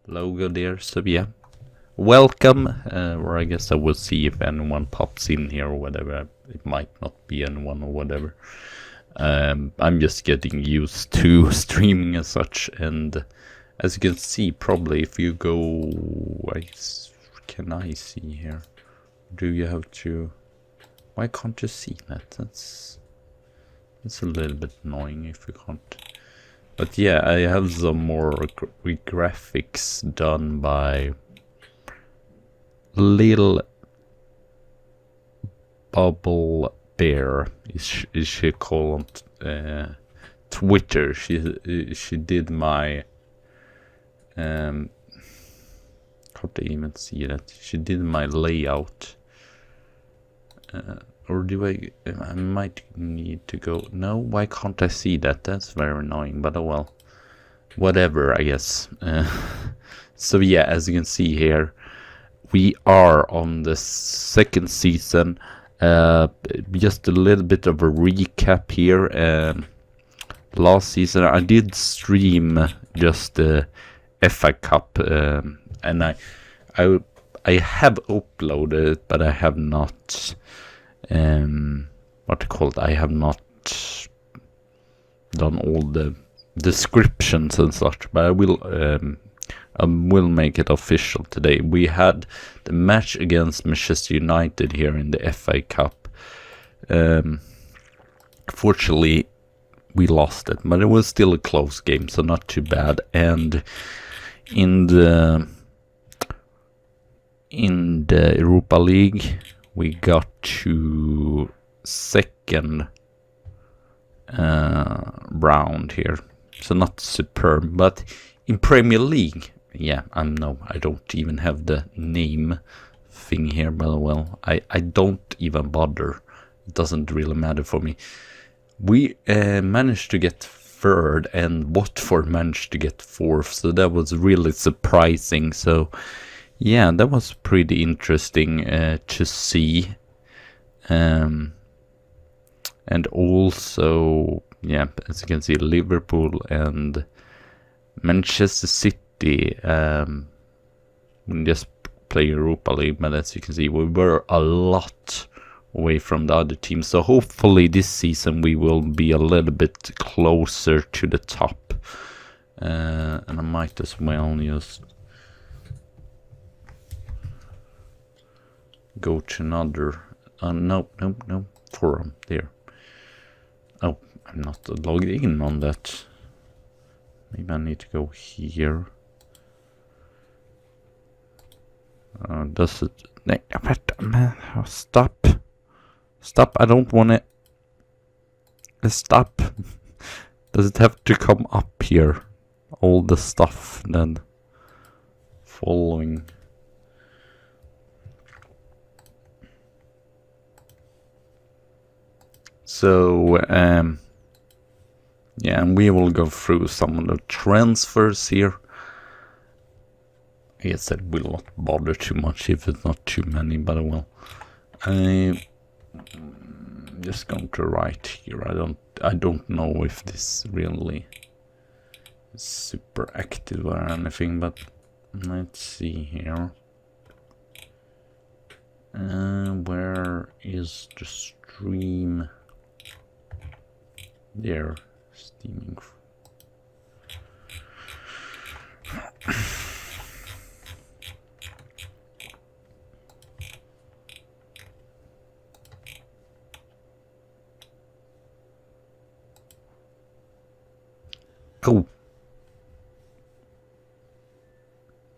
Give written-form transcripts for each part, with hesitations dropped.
logo there. So yeah, welcome. Or I guess I will see if anyone pops in here or whatever. It might not be anyone or whatever. I'm just getting used to streaming and such, and as you can see, probably if you go, can I see here? Do you have to? Why can't you see that? That's a little bit annoying if you can't. But yeah, I have some more graphics done by Little Bubble Bear. Is she called on Twitter? She did my can't even see that. She did my layout. Or do I might need to go. No, why can't I see that? That's very annoying, but oh well. Whatever, I guess. So yeah, as you can see here, we are on the second season. Just a little bit of a recap here. Last season I did stream just the FA Cup, and I have uploaded it, but I have not I have not done all the descriptions and such, but I will make it official today. We had the match against Manchester United here in the FA Cup. Fortunately, we lost it, but it was still a close game, so not too bad. And in the Europa League, we got to second round here, so not superb. But in Premier League, yeah, I don't even have the name thing here, but well, I don't even bother. It doesn't really matter for me. We managed to get third, and Watford managed to get fourth, so that was really surprising. So yeah, that was pretty interesting to see. And also, yeah, as you can see, Liverpool and Manchester City we just play Europa League, but as you can see, we were a lot away from the other teams. So hopefully this season we will be a little bit closer to the top. And I might as well just go to another no forum there. Oh, I'm not logged in on that. Maybe I need to go here. Does it? Stop! I don't want it. Stop! Does it have to come up here? All the stuff then following. So yeah, and we will go through some of the transfers here. I guess that will not bother too much if it's not too many, but I will. I'm just going to write here. I don't know if this really is super active or anything, but let's see here. Where is the stream? There, steaming.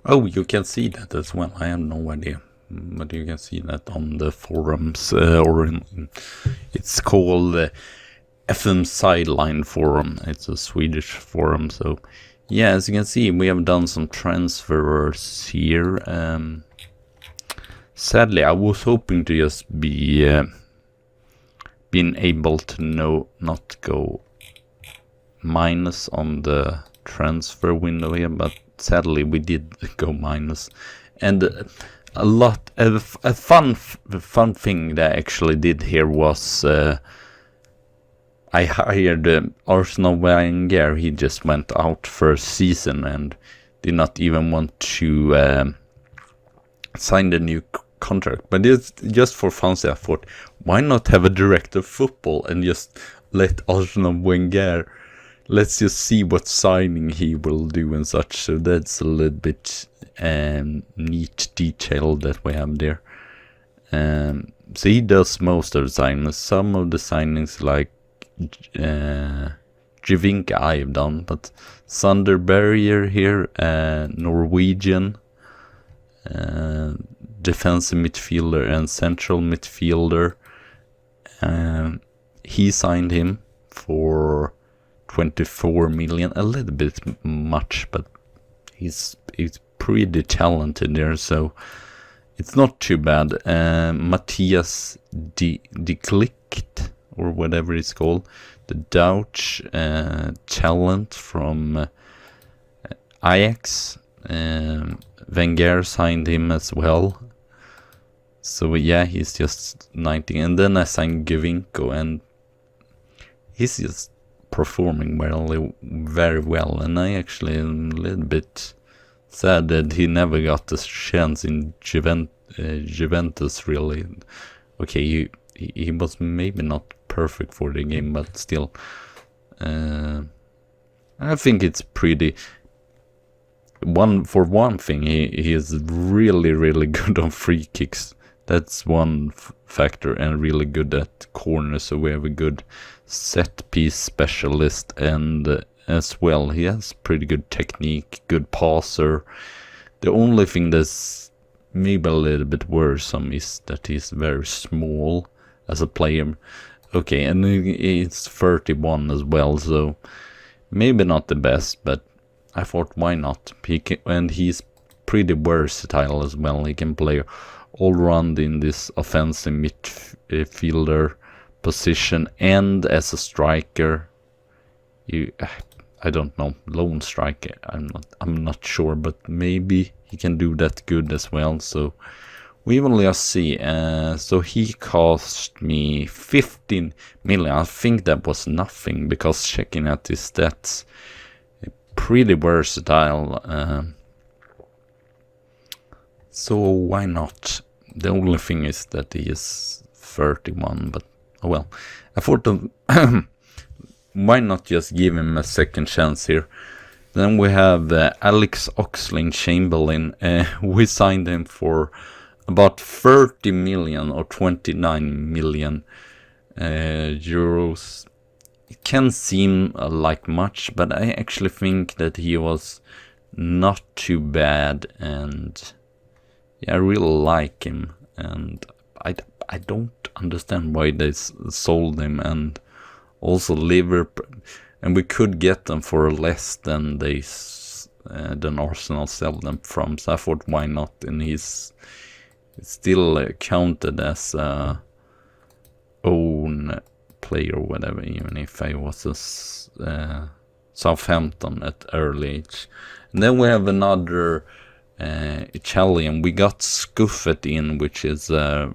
Oh, you can see that as well. I have no idea, but you can see that on the forums, it's called FM Sideline Forum. It's a Swedish forum. So yeah, as you can see, we have done some transfers here. Sadly, I was hoping to just be being able to not go minus on the transfer window here, but sadly we did go minus. And a fun thing that I actually did here was I hired Arsenal Wenger. He just went out first season, and did not even want to sign the new contract. But it's just for fun, I thought, why not have a director of football and just let Arsenal Wenger, let's just see what signing he will do and such. So that's a little bit neat detail that we have there. So he does most of the signings. Some of the signings like Jivinka I've done, but Sander Berger here, Norwegian defensive midfielder and central midfielder. He signed him for 24 million, a little bit much, but he's pretty talented there, so it's not too bad. Matthias de Klicht, or whatever it's called, the Dutch talent from Ajax. Wenger signed him as well. So yeah, he's just 19. And then I signed Giovinco, and he's just performing very well. And I actually am a little bit sad that he never got the chance in Juventus, really. Okay, he was maybe not perfect for the game, but still. I think it's pretty... For one thing, he is really, really good on free kicks. That's one factor, and really good at corners. So we have a good set piece specialist, and as well, he has pretty good technique, good passer. The only thing that's maybe a little bit worrisome is that he's very small as a player. Okay, and he's 31 as well, so maybe not the best, but I thought, why not? And he's pretty versatile as well. He can play all around in this offensive midfielder position and as a striker. I don't know, lone striker. I'm not sure, but maybe he can do that good as well. So we will just see. So he cost me 15 million. I think that was nothing, because checking at his stats, pretty versatile. So why not? The only thing is that he is 31, but oh well. I thought why not just give him a second chance here? Then we have Alex Oxlade-Chamberlain. We signed him for about 30 million or 29 million euros. It can seem like much, but I actually think that he was not too bad, and yeah, I really like him, and I don't understand why they sold him. And also Liverpool, and we could get them for less than than Arsenal sell them from. So I thought, why not? And he's still counted as own player or whatever, even if I was a Southampton at early age. And then we have another Italian. We got Scuffet in, which is a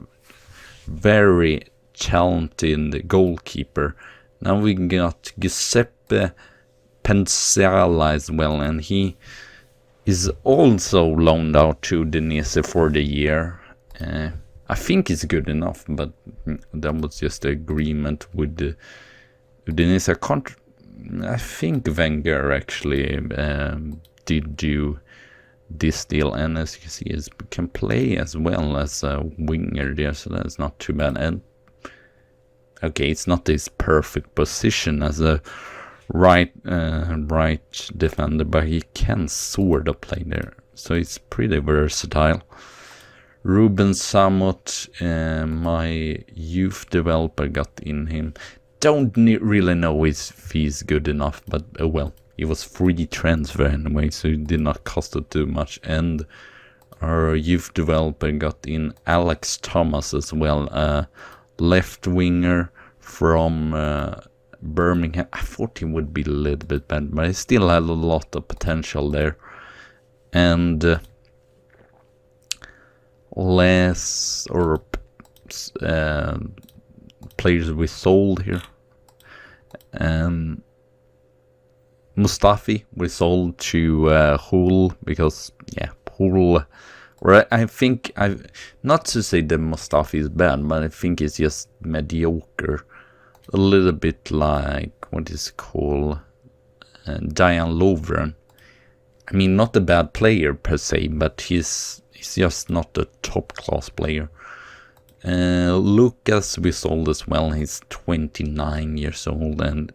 very talented goalkeeper. Now we got Giuseppe Pensala as well, and he is also loaned out to Udinese for the year. I think it's good enough, but that was just the agreement with the Udinese. I think Wenger actually did do this deal, and as you can see, he can play as well as a winger there, so that's not too bad. And okay, it's not his perfect position as a right defender, but he can sort of play there, so it's pretty versatile. Ruben Samot, my youth developer, got in him. Don't really know if he's good enough, but oh well. It was free transfer anyway, so it did not cost it too much. And our youth developer got in Alex Thomas as well, left winger from Birmingham. I thought he would be a little bit bad, but he still had a lot of potential there. And players we sold here. Mustafi we sold to Hull because Hull. Or I think not to say that Mustafi is bad, but I think it's just mediocre, a little bit like what is it called, Diane Lovren. I mean, not a bad player per se, but he's just not a top class player. Lucas we sold as well. He's 29 years old and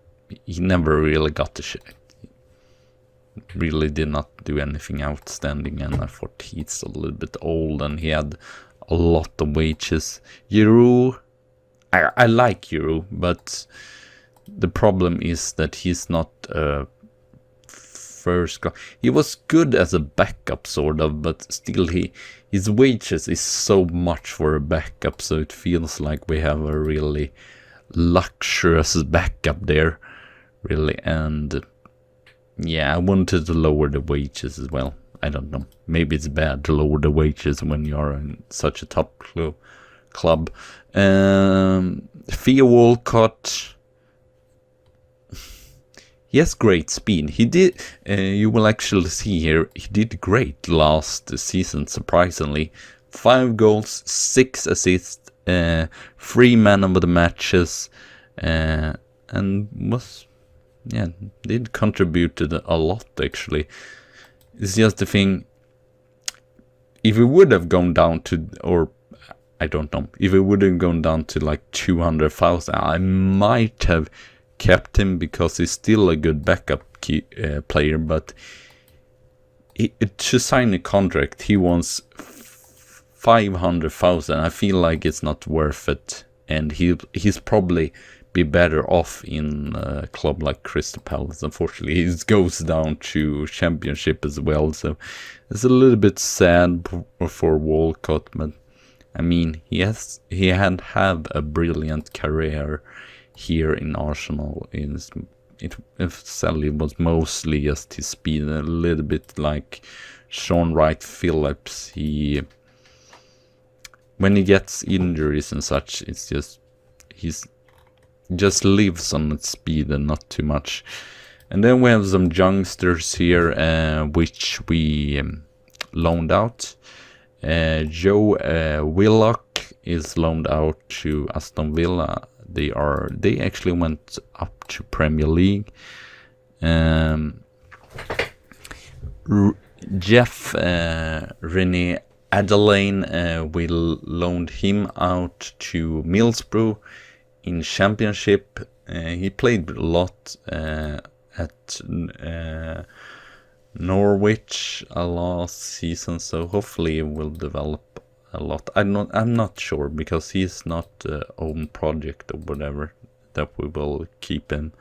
he never really got the shit. Really did not do anything outstanding, and I thought he's a little bit old and he had a lot of wages. Giroud, I like Giroud, but the problem is that he's not first class. He was good as a backup sort of, but still his wages is so much for a backup, so it feels like we have a really luxurious backup there, really. And yeah, I wanted to lower the wages as well. I don't know. Maybe it's bad to lower the wages when you're in such a top club. Theo Walcott. He has great speed. He did. You will actually see here. He did great last season. Surprisingly, 5 goals, 6 assists, 3 man of the matches, and was. Yeah, did contributed a lot actually. It's just the thing, if we would have gone down to, or I don't know, if it would have gone down to like 200,000, I might have kept him because he's still a good backup player, but to sign a contract he wants 500,000. I feel like it's not worth it, and he's probably be better off in a club like Crystal Palace. Unfortunately, he goes down to Championship as well, so it's a little bit sad for Walcott. But I mean, he had a brilliant career here in Arsenal. It sadly was mostly just his speed, a little bit like Sean Wright Phillips. When he gets injuries and such, it's just lives on its speed and not too much. And then we have some youngsters here which we loaned out. Joe Willock is loaned out to Aston Villa. They actually went up to Premier League. Jeff René Adelaine, we loaned him out to Middlesbrough in Championship. He played a lot at Norwich last season, so hopefully he will develop a lot. I'm not sure, because he's not own project or whatever, that we will keep him.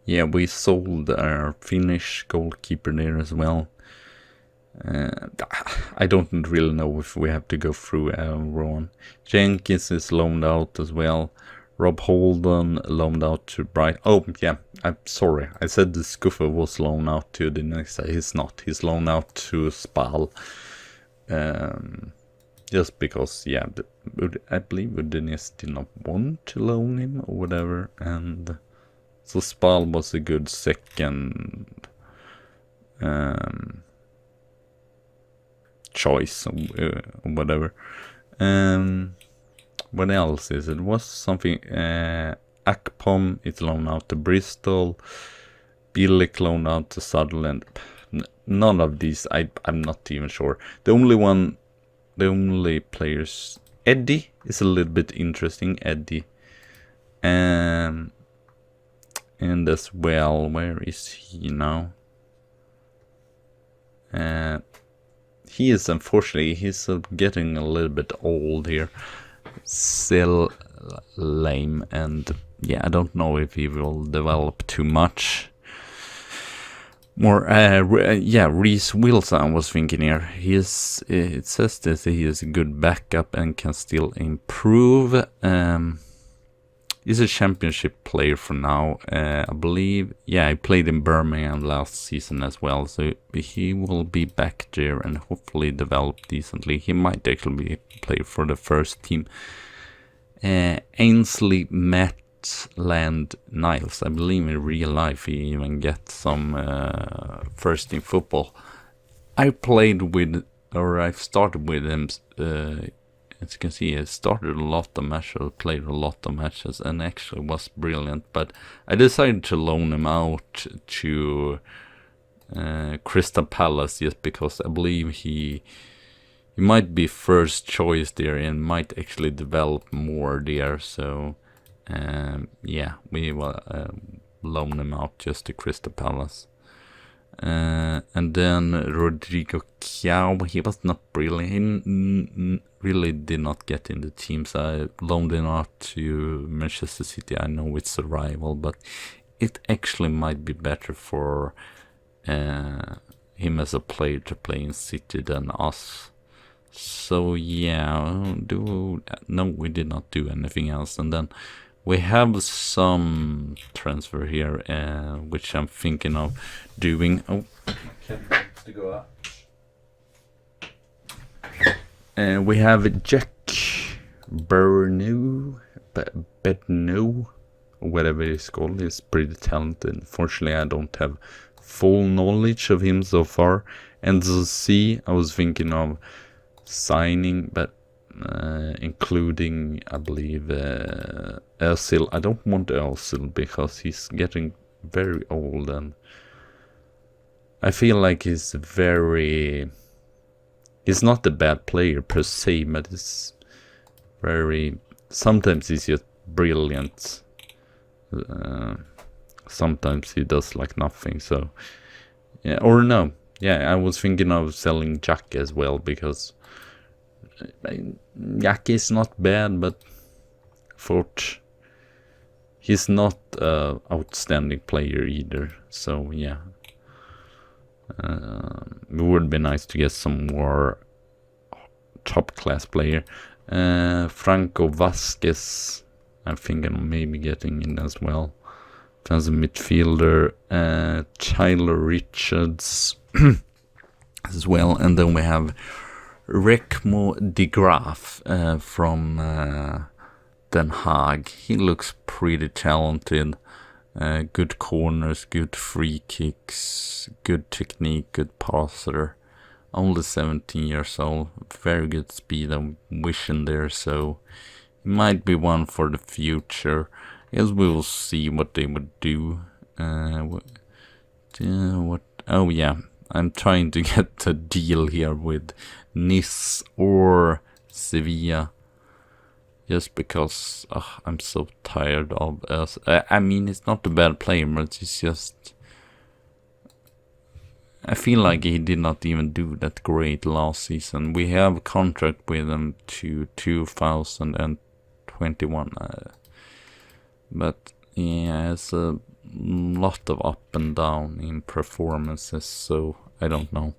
Yeah, we sold our Finnish goalkeeper there as well. I don't really know if we have to go through everyone. Jenkins is loaned out as well. Rob Holden loaned out to Brighton. Oh yeah, I'm sorry, I said the Scuffer was loaned out to the next side. He's not. He's loaned out to Spal. Just because, yeah, I believe Udinese did not want to loan him or whatever, and so Spal was a good second choice or whatever. What else is it? Was something Akpom is loaned out to Bristol. Bilic loaned out to Sutherland. None of these, I'm not even sure. The only players, Eddie is a little bit interesting. Eddie, and as well, where is he now? He is, unfortunately, he's getting a little bit old here. Still lame, and yeah, I don't know if he will develop too much more. Yeah, Reece Wilson, I was thinking here. It says that he is a good backup and can still improve. He's a Championship player for now, I believe. Yeah, he played in Birmingham last season as well, so he will be back there and hopefully develop decently. He might actually play for the first team. Ainsley Scotland-Niles. I believe in real life he even gets some first team football. I've started with him, as you can see, I started a lot of matches, played a lot of matches, and actually was brilliant, but I decided to loan him out to Crystal Palace just because I believe he might be first choice there and might actually develop more there, so yeah, we will loan him out just to Crystal Palace. And then Rodrigo Chiao, he was not brilliant. He really did not get in the teams. I loaned him out to Manchester City. I know it's a rival, but it actually might be better for him as a player to play in City than us. So yeah, no, we did not do anything else. And then we have some transfer here, which I'm thinking of doing. Oh, to go up. We have Jack Bernou, whatever it's called. He's pretty talented. Unfortunately, I don't have full knowledge of him so far. And to see, I was thinking of signing, but including, I believe, Özil. I don't want Özil because he's getting very old, and I feel like he's not a bad player per se, but it's sometimes he's just brilliant, sometimes he does like nothing. So yeah, or no, yeah, I was thinking of selling Jack as well, because Jack is not bad, but he's not an outstanding player either. So yeah, it would be nice to get some more top class player. Franco Vasquez, I'm thinking of maybe getting in as well. As a midfielder, Tyler Richards as well, and then we have Rekmo de Graaf from Den Haag. He looks pretty talented. Good corners, good free kicks, good technique, good passer. Only 17 years old. Very good speed and vision there, so he might be one for the future. As we will see what they would do. Oh yeah, I'm trying to get a deal here with Nice or Sevilla, just because I'm so tired of us. I mean, it's not a bad player, but it's just, I feel like he did not even do that great last season. We have a contract with him to 2021, but yeah, it's a lot of up and down in performances, so I don't know.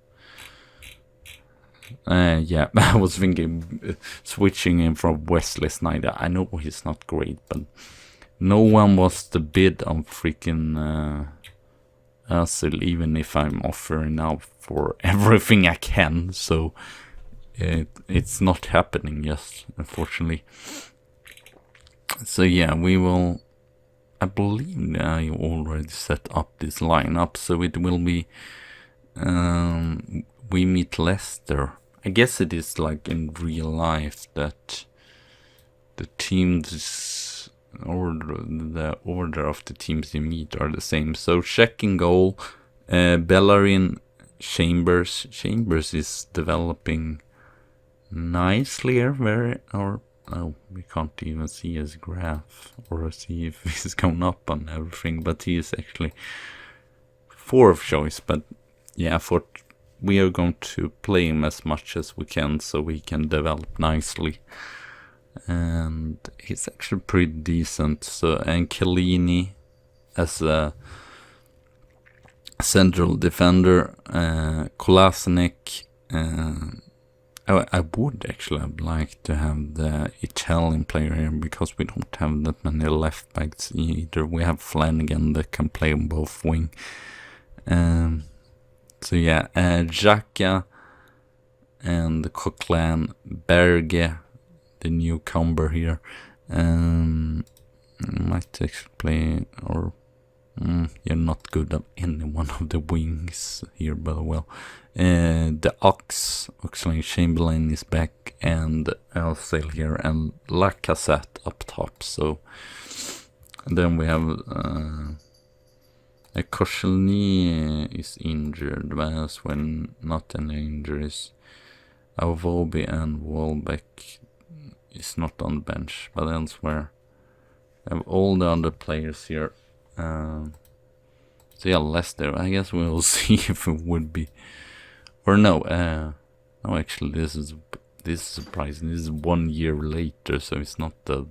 Yeah, I was thinking switching him from Wesley Sneijder. I know he's not great, but no one was to bid on freaking Özil, even if I'm offering now for everything I can. So it's not happening yet, unfortunately. So yeah, we will. I believe I already set up this lineup, so it will be. We meet Leicester. I guess it is like in real life that the teams or the order of the teams you meet are the same. So checking goal, Bellerin, Chambers. Chambers is developing nicely here. We can't even see his graph or see if he's gone up on everything, but he is actually fourth choice. But yeah, we are going to play him as much as we can so he can develop nicely. And he's actually pretty decent. So, and Chiellini as a central defender, Kolasinac. I would actually like to have the Italian player here, because we don't have that many left backs either. We have Flanagan that can play on both wing. So yeah, Xhaka and Coquelin, Berge, the newcomer here. Might actually play, or you're not good at any one of the wings here, but well. The Oxlade-Chamberlain is back, and Ozil here, and Lacazette up top. So and then we have Koscielny is injured, whereas when not any injuries, Avobi and Welbeck is not on the bench, but elsewhere we have all the other players here. So yeah, Leicester, I guess we'll see if it would be, or no, no, actually this is surprising. This is 1 year later, so it's not the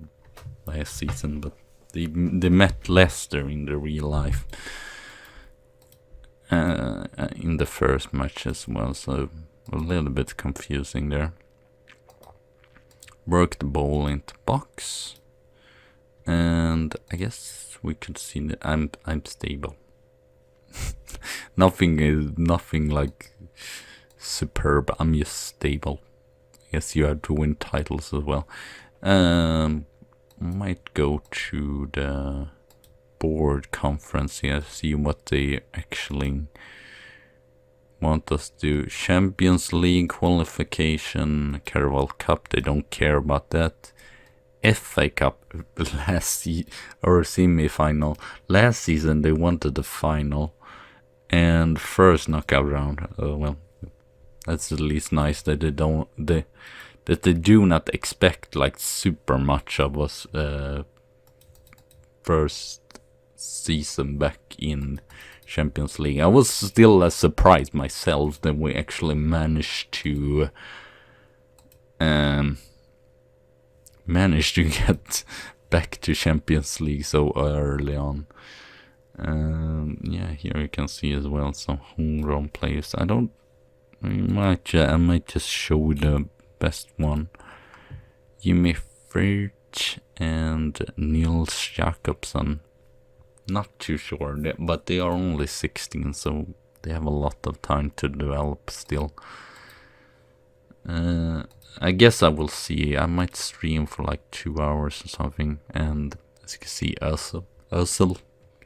last season, but they met Leicester in the real life in the first match as well, so a little bit confusing there. Work the ball into box, and I guess we could see that I'm stable. nothing like superb. I'm just stable. I guess you have to win titles as well. Might go to the board conference here, see what they actually want us to do. Champions League qualification, Carabao Cup, they don't care about that. FA Cup or semi-final. Last season they wanted the final and first knockout round. Well, that's at least nice that they do not expect like super much of us first season back in Champions League. I was still surprised myself that we actually managed to get back to Champions League so early on. Yeah, here you can see as well some homegrown players. I might just show the best one. Jimmy Fritsch and Niels Jakobsen. Not too sure, but they are only 16, so they have a lot of time to develop still. I guess I will see. I might stream for like 2 hours or something, and as you can see, Ozil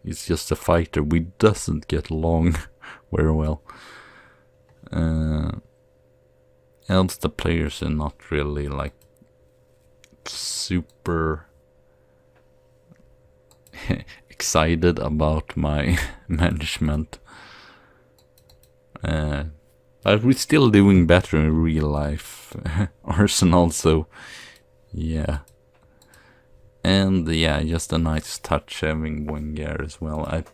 is just a fighter. We doesn't get along very well. Else the players are not really like super excited about my management. But we're still doing better in real life. Arsenal, so yeah. And yeah, just a nice touch having Wenger as well. I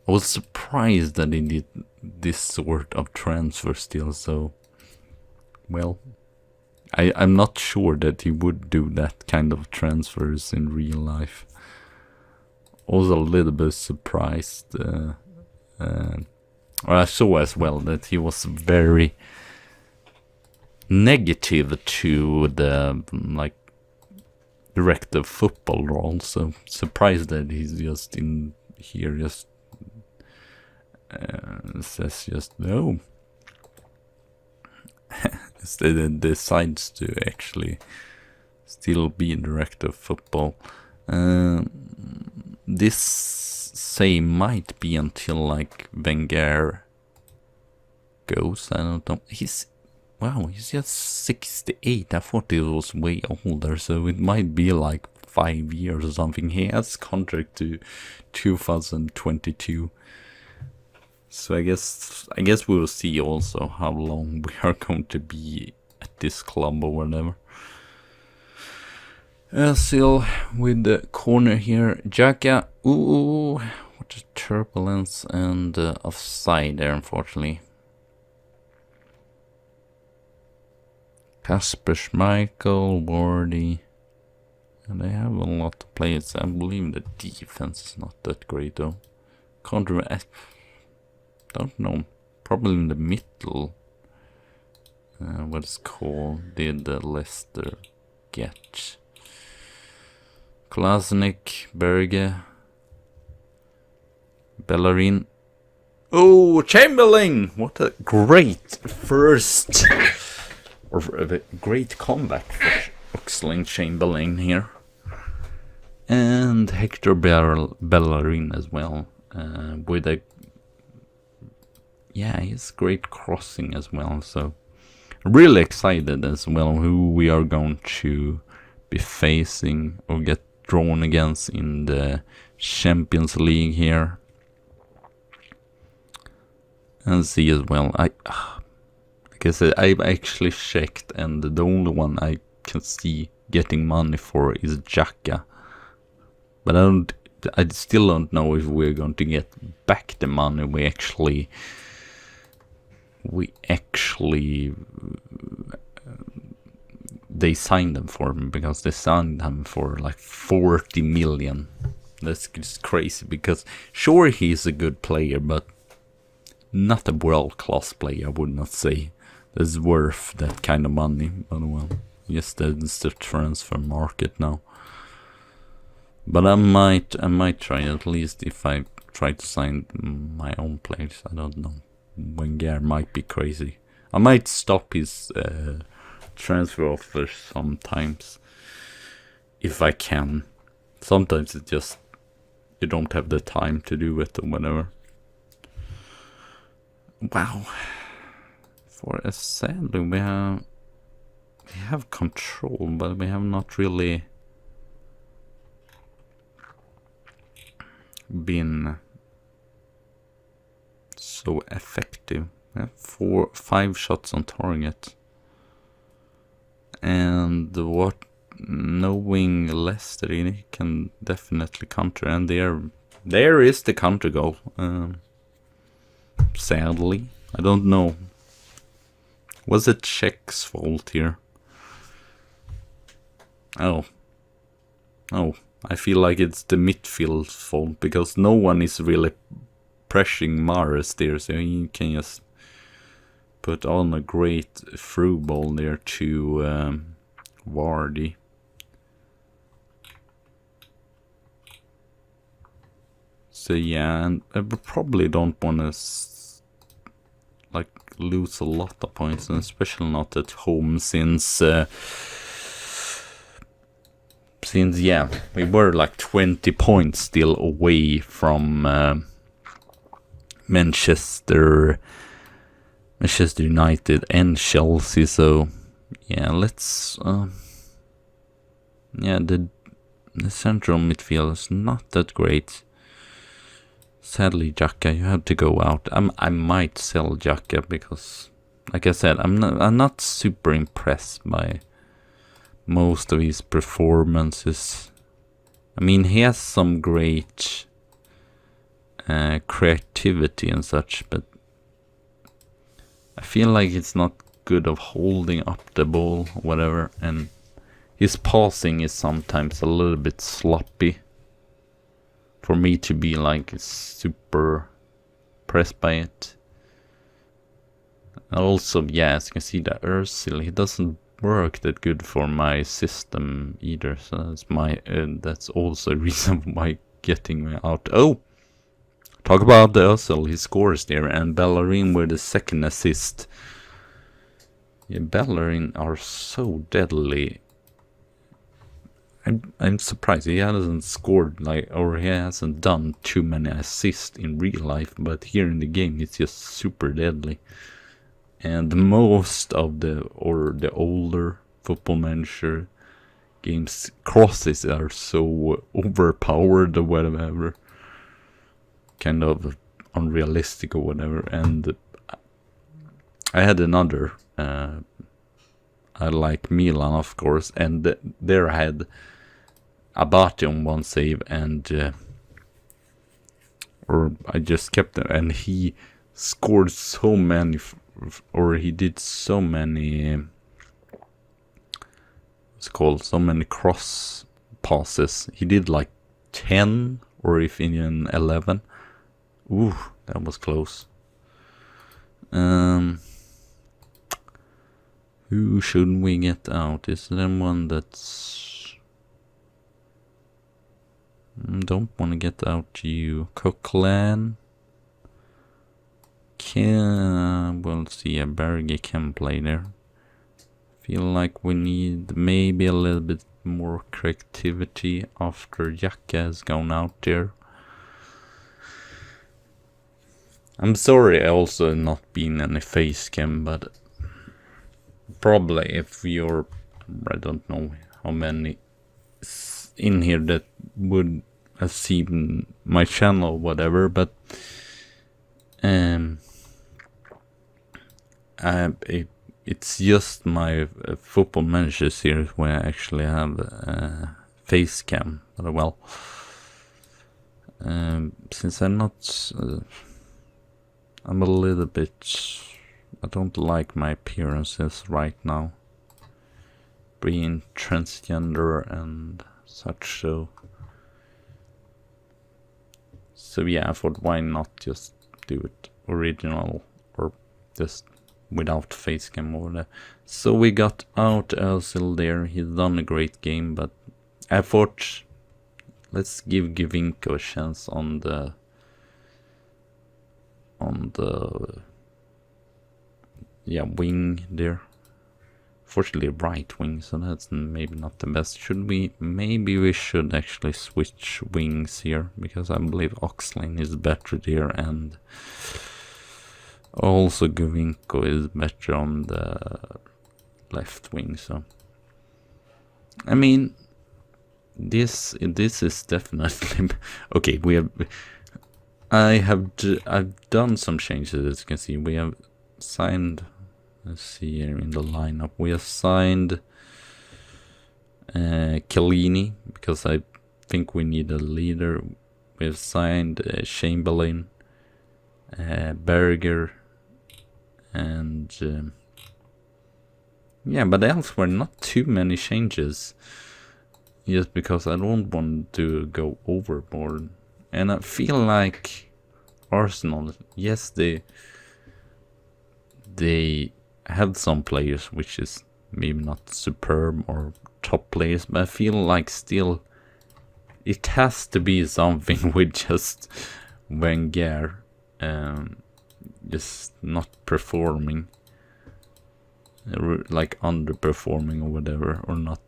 was surprised that he did this sort of transfer still, so well, I'm not sure that he would do that kind of transfers in real life. Also a little bit surprised. I saw as well that he was very negative to the like director football role, so surprised that he's just in here just says just no. Instead decides to actually still be director of football. This say might be until like Wenger goes. I don't know. He's just 68. I thought he was way older, so it might be like 5 years or something. He has contract to 2022. So I guess we will see also how long we are going to be at this club or whatever. Still with the corner here, Xhaka. Ooh, what a turbulence and offside there, unfortunately. Kasper Schmeichel, Wardy, and they have a lot of players. I believe the defense is not that great though. I don't know, probably in the middle. What it's called? Did the Leicester get? Klasnik, Berge, Bellerin. Oh, Chamberlain! What a great first, or a great comeback for Oxlade-Chamberlain here. And Hector Bellerin as well, with a he's great crossing as well. So really excited as well who we are going to be facing or get drawn against in the Champions League here. And see as well, like I said, I've actually checked, and the only one I can see getting money for is Xhaka. But I still don't know if we're going to get back the money we actually they signed them for, because they signed them for like 40 million. That's just crazy, because sure, he's a good player, but not a world-class player, I would not say. That's worth that kind of money. But well, yes, that's the transfer market now. But I might try, at least if I try to sign my own players. I don't know. Wenger might be crazy. I might stop his transfer offers sometimes, if I can. Sometimes it's just you don't have the time to do it or whatever. Wow. For a sadly, we have control, but we have not really been so effective. We have 5 shots on target. And knowing Leicester, he can definitely counter, and there is the counter goal. Sadly, I don't know. Was it Czech's fault here? Oh, I feel like it's the midfield's fault, because no one is really pressuring Mahrez there, so he can just put on a great through ball there to Vardy. So yeah, and I probably don't want to lose a lot of points, and especially not at home, since yeah, we were like 20 points still away from Manchester United and Chelsea. So yeah, let's the central midfield is not that great. Sadly, Xhaka, you have to go out. I might sell Xhaka, because, like I said, I'm not super impressed by most of his performances. I mean, he has some great creativity and such, but I feel like it's not good of holding up the ball, whatever, and his passing is sometimes a little bit sloppy for me to be like super impressed by it. Also, yeah, as you can see, the Özil, he doesn't work that good for my system either, so that's also a reason why getting me out. Oh, talk about the Özil, he scores there, and Bellerin with the second assist. Yeah, Bellerin are so deadly. I'm surprised he hasn't scored or he hasn't done too many assists in real life, but here in the game he's just super deadly. And most of the older Football Manager games, crosses are so overpowered or whatever, kind of unrealistic or whatever. And I had another, I like Milan, of course, and there I had Abate on one save, and or I just kept it, and he scored so many, or he did so many, so many cross passes. He did like 10, or if even 11. Ooh, that was close. Who should we get out? Is there one that's... Don't want to get out you. Coquelin. We'll see, a Berge can play there. Feel like we need maybe a little bit more creativity after Jacka has gone out there. I'm sorry I also not been any face cam, but probably if you're, I don't know how many in here that would have seen my channel or whatever, but it's just my football manager series where I actually have face cam. But well, since I'm not, I'm a little bit, I don't like my appearances right now, being transgender and such, so yeah, I thought why not just do it original or just without face cam over there. So we got out Özil there. He's done a great game, but I thought let's give Giovinco a chance on the wing there. Fortunately right wing, so that's maybe not the best. Maybe we should actually switch wings here, because I believe Oxlade is better there, and also Giovinco is better on the left wing. So I mean, this is definitely okay. I've done some changes, as you can see. We have signed, let's see here in the lineup, we have signed Chiellini, because I think we need a leader. We have signed Chamberlain, Berger, and yeah, but elsewhere not too many changes, just because I don't want to go overboard. And I feel like Arsenal, yes, they had some players which is maybe not superb or top players, but I feel like still it has to be something with just Wenger just not performing, like underperforming or whatever, or not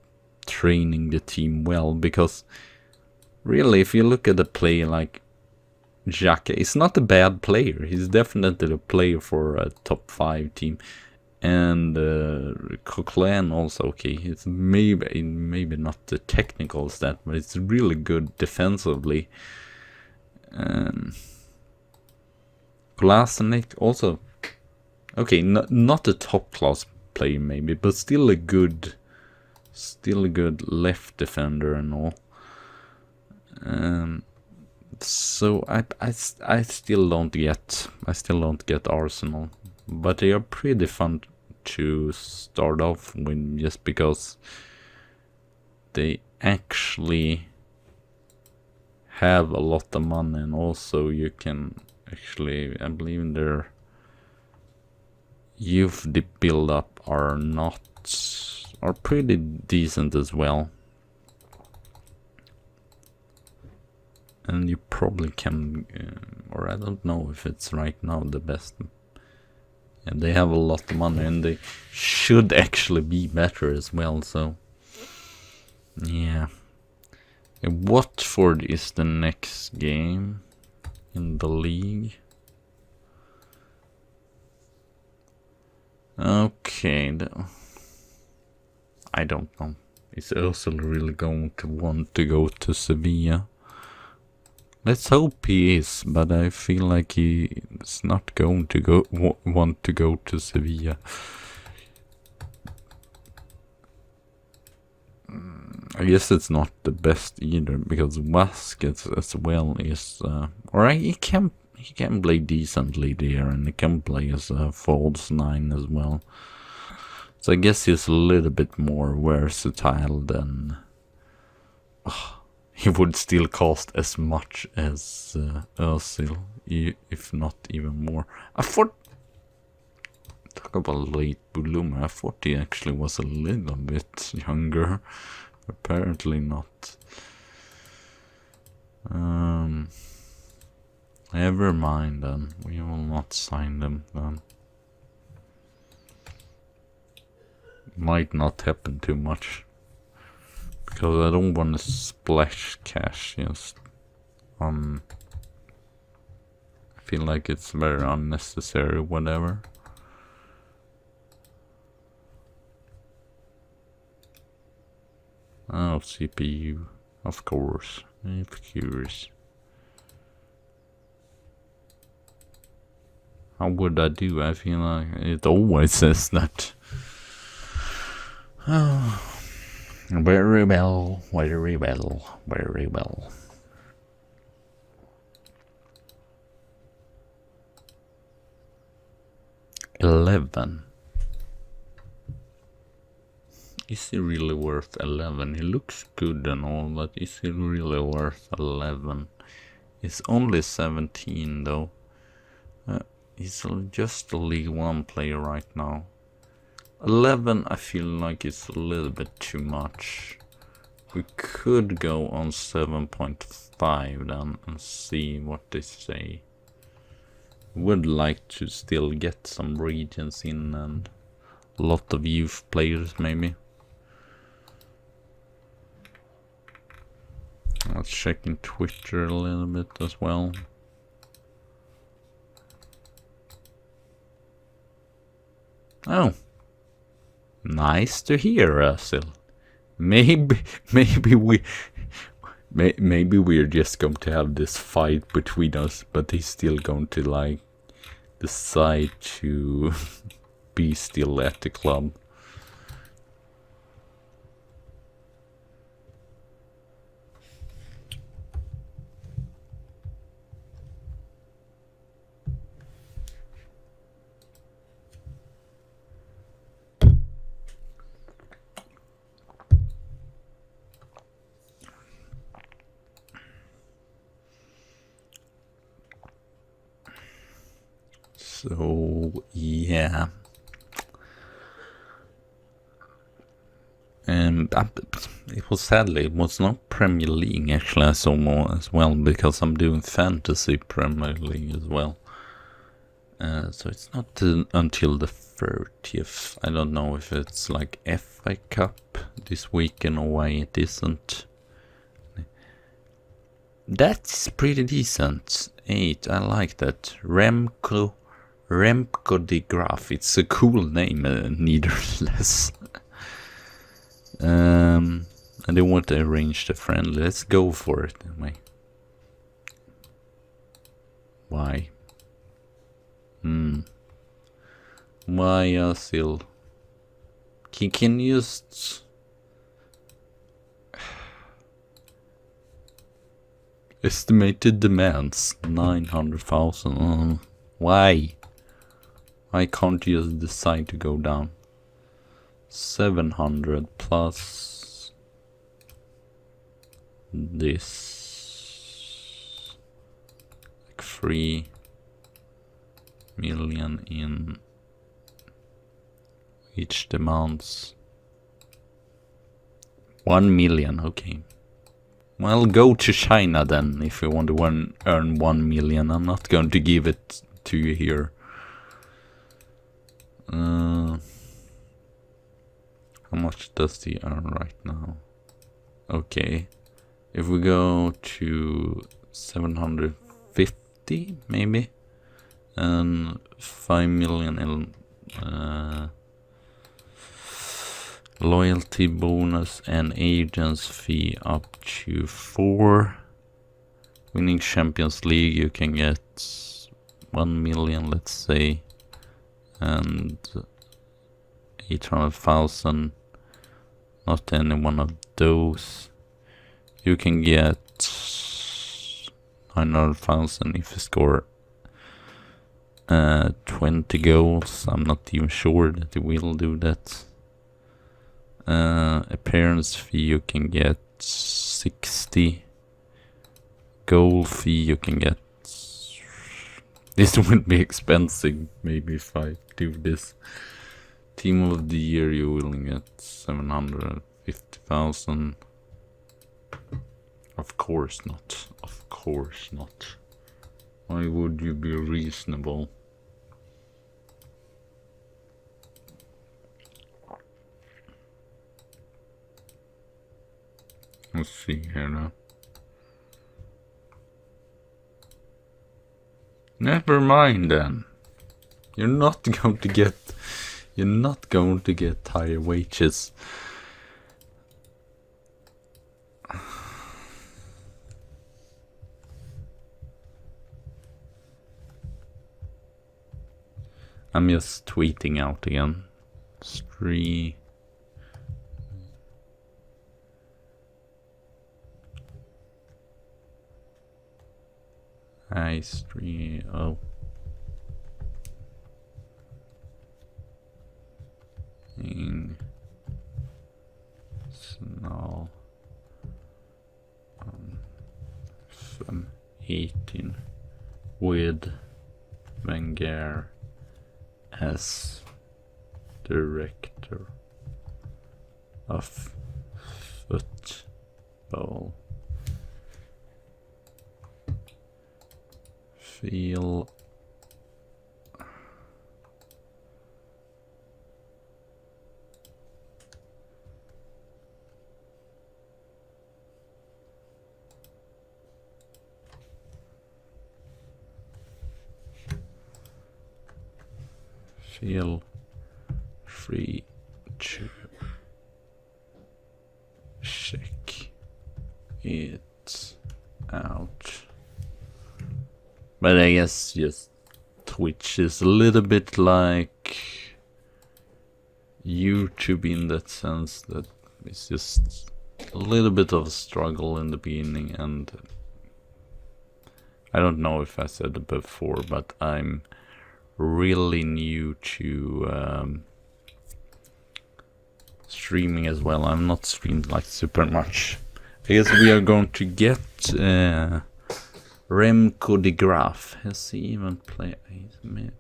training the team well. Because really, if you look at a player like Xhaka, he's not a bad player. He's definitely a player for a top 5 team. And Coquelin also, okay, it's maybe not the technical stat, but it's really good defensively. Kolasinac also, okay, not a top class player maybe, but still a good left defender and all. So I still don't get Arsenal, but they are pretty fun to start off with, just because they actually have a lot of money, and also you can actually, I believe their youth build up are pretty decent as well. And you probably can, or I don't know if it's right now the best. And they have a lot of money, and they should actually be better as well. So yeah, Watford is the next game in the league. Okay, I don't know. Is Özil really going to want to go to Sevilla? Let's hope he is, but I feel like he is not going to want to go to Sevilla. I guess it's not the best either, because Vasquez as well is, he can play decently there, and he can play as a false 9 as well. So I guess he's a little bit more versatile than. He would still cost as much as Özil, if not even more. Talk about late bloomer, I thought he actually was a little bit younger. Apparently not. Never mind then, we will not sign them then. Might not happen too much. Because I don't want to splash cash just on... I feel like it's very unnecessary, whatever. Oh, CPU, of course, of course. How would I do? I feel like it always says that. Oh, very well, very well, very well. $11. Is he really worth 11? He looks good and all, but is he really worth 11? He's only 17 though. He's just a League One player right now. 11, I feel like it's a little bit too much. We could go on 7.5 then and see what they say. Would like to still get some regions in and a lot of youth players maybe. Let's check in Twitter a little bit as well. Oh, nice to hear, Russell. Maybe we're just going to have this fight between us, but he's still going to like decide to be still at the club. So yeah, and it was sadly it was not Premier League actually. I saw more as well because I'm doing fantasy Premier League as well. So it's not until the 30th. I don't know if it's like FA Cup this weekend or why it isn't. That's pretty decent. 8, I like that. Remco de Graaf. It's a cool name, nevertheless. I don't want to arrange the friendly. Let's go for it anyway. Why? Why still? Can you just... Estimated demands 900,000. Why? Why can't you just decide to go down? 700 plus this, like 3 million in each demands 1 million. Okay. Well, go to China then if you want to earn 1 million. I'm not going to give it to you here. How much does he earn right now? Okay. If we go to 750 maybe, and 5 million in loyalty bonus and agents fee up to 4. Winning Champions League, you can get 1 million, let's say, and 800,000. Not any one of those. You can get 900,000 if you score 20 goals. I'm not even sure that you will do that. Appearance fee you can get 60. Goal fee you can get... This would be expensive maybe if I do this. Team of the year you will get 750,000. Of course not. Of course not. Why would you be reasonable? Let's see here now. Never mind then. You're not going to get higher wages. I'm just tweeting out again. 3. Ice 3. Oh. Snall. FM18 with Wenger as director of football. Feel free to check it out. But I guess just Twitch is a little bit like YouTube in that sense, that it's just a little bit of a struggle in the beginning, and I don't know if I said it before, but I'm really new to streaming as well. I'm not streamed like super much. I guess we are going to get Remco de Graaf. Has he even played?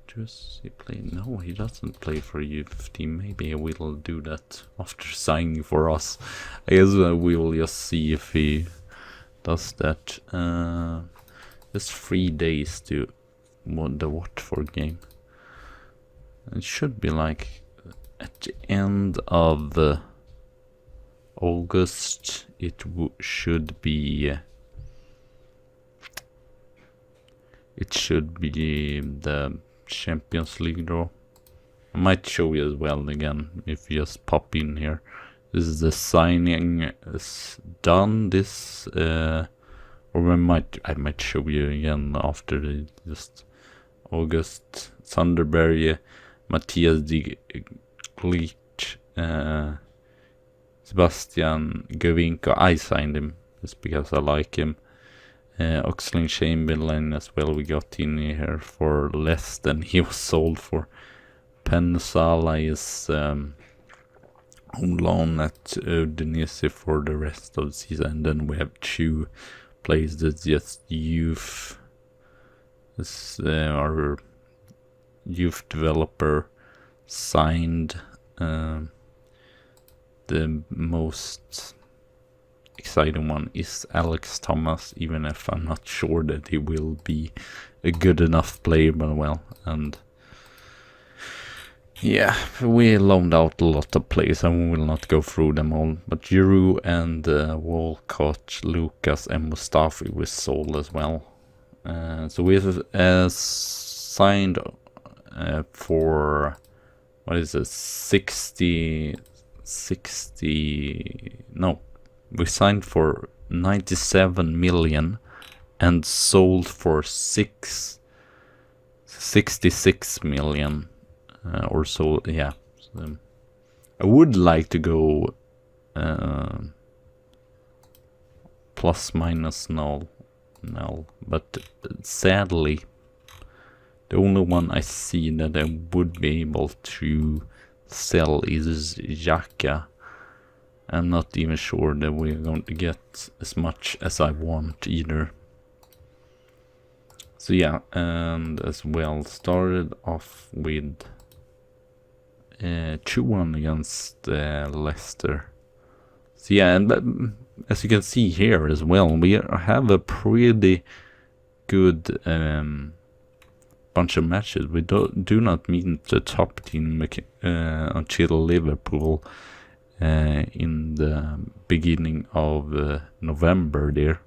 Does he play? No, he doesn't play for U15. Maybe I will do that after signing for us. I guess we will just see if he does that. Just 3 days to the Watford game. It should be like at the end of August. It should be. It should be the Champions League draw. I might show you as well again if you just pop in here. This is the signing is done. This or I might show you again after the just August. Sunderberg, Matthias de Ligt, Sebastian Giovinco. I signed him just because I like him. Oxlade-Chamberlain as well, we got in here for less than he was sold for. Pensala is on loan at Udinese for the rest of the season. And then we have 2 players that's just youth. This our youth developer signed. The most exciting one is Alex Thomas, even if I'm not sure that he will be a good enough player, but well, and yeah, we loaned out a lot of players and we will not go through them all, but Giroud and Walcott, Lucas and Mustafi we sold as well. So we have signed for, what is it, 60, no, we signed for 97 million and sold for 66 million or so, yeah. So, I would like to go plus minus null, but sadly the only one I see that I would be able to sell is Xhaka. I'm not even sure that we're going to get as much as I want either. So yeah, and as well started off with 2-1 against Leicester. So yeah, and as you can see here as well, we have a pretty good bunch of matches. We do not meet the top team until Liverpool in the beginning of November there.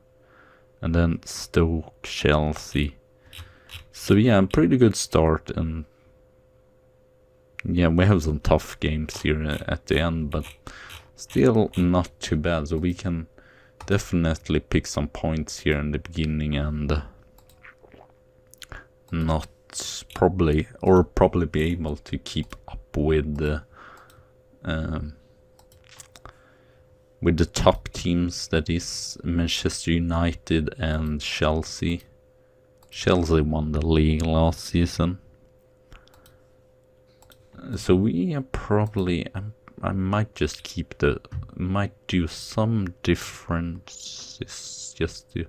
And then Stoke, Chelsea. So yeah, a pretty good start, and yeah, we have some tough games here at the end, but still not too bad. So we can definitely pick some points here in the beginning, and not probably be able to keep up with the top teams, that is Manchester United and Chelsea. Chelsea won the league last season, so we are probably I might just might do some differences just to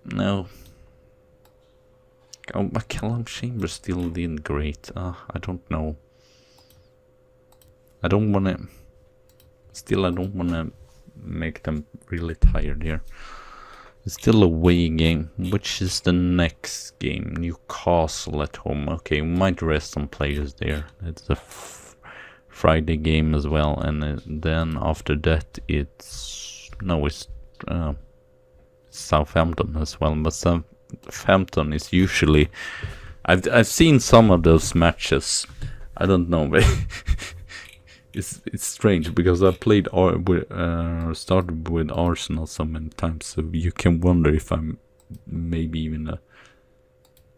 no. Oh, but Callum Chambers still did great. I don't know. I don't wanna make them really tired here. It's still a away game, which is the next game. Newcastle at home. Okay, we might rest some players there. It's a Friday game as well, and then after that it's Southampton as well. But Southampton is usually, I've seen some of those matches. I don't know, but it's strange because I played started with Arsenal so many times, so you can wonder if I'm maybe even a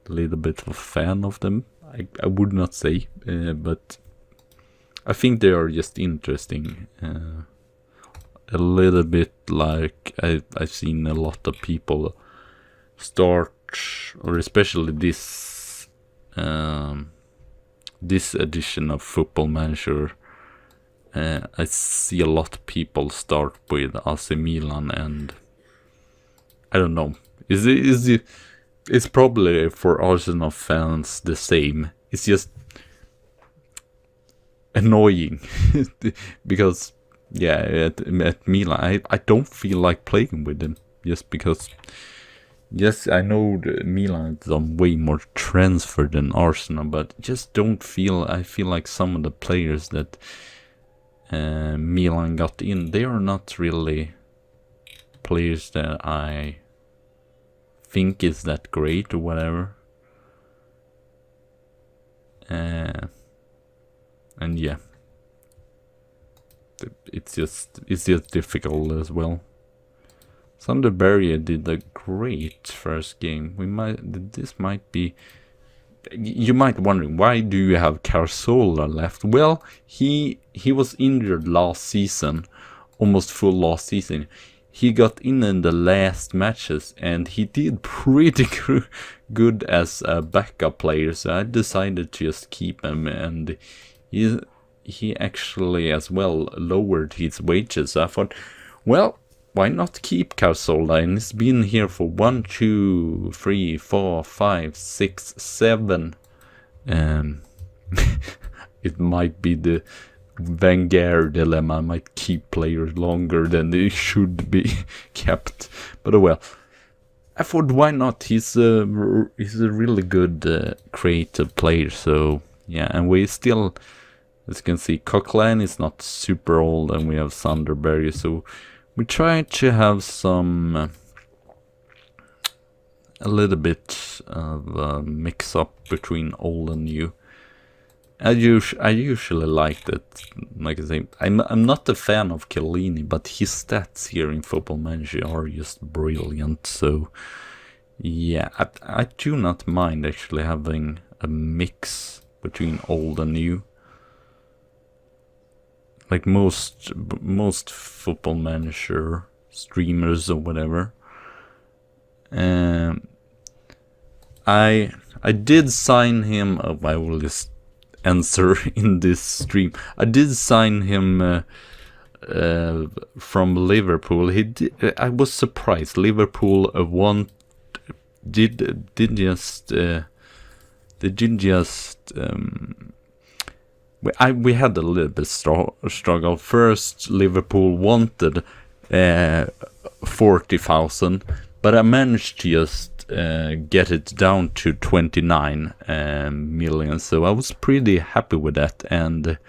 little bit of a fan of them. I would not say, but I think they are just interesting. A little bit like I've seen a lot of people start, or especially this edition of Football Manager. I see a lot of people start with AC Milan, and I don't know. It's probably for Arsenal fans the same. It's just annoying because yeah, at Milan I don't feel like playing with them, just because. Yes, I know Milan is on way more transfer than Arsenal, but just don't feel. I feel like some of the players that Milan got in, they are not really players that I think is that great or whatever. And yeah, it's just difficult as well. Sunderberry did a great first game. This might be. You might wondering, why do you have Carzola left? Well, he was injured last season, almost full last season. He got in the last matches, and he did pretty good as a backup player. So I decided to just keep him, and he actually as well lowered his wages. So I thought, well, why not keep Carzola? And he's been here for 1, 2, 3, 4, 5, 6, 7. It might be the Wenger dilemma. I might keep players longer than they should be kept. But oh well. I thought, why not? He's a really good creative player. So yeah, and we still, as you can see, Coquelin is not super old, and we have Sunderberry. So we try to have some a little bit of a mix up between old and new. I usually like that. Like I say, I'm not a fan of Chiellini, but his stats here in Football Manager are just brilliant. So yeah, I do not mind actually having a mix between old and new. Like most Football Manager streamers or whatever. I did sign him. I will just answer in this stream. I did sign him from Liverpool. I was surprised. Liverpool didn't just. We had a little bit struggle. First, Liverpool wanted 40,000, but I managed to just get it down to 29 million. So I was pretty happy with that, and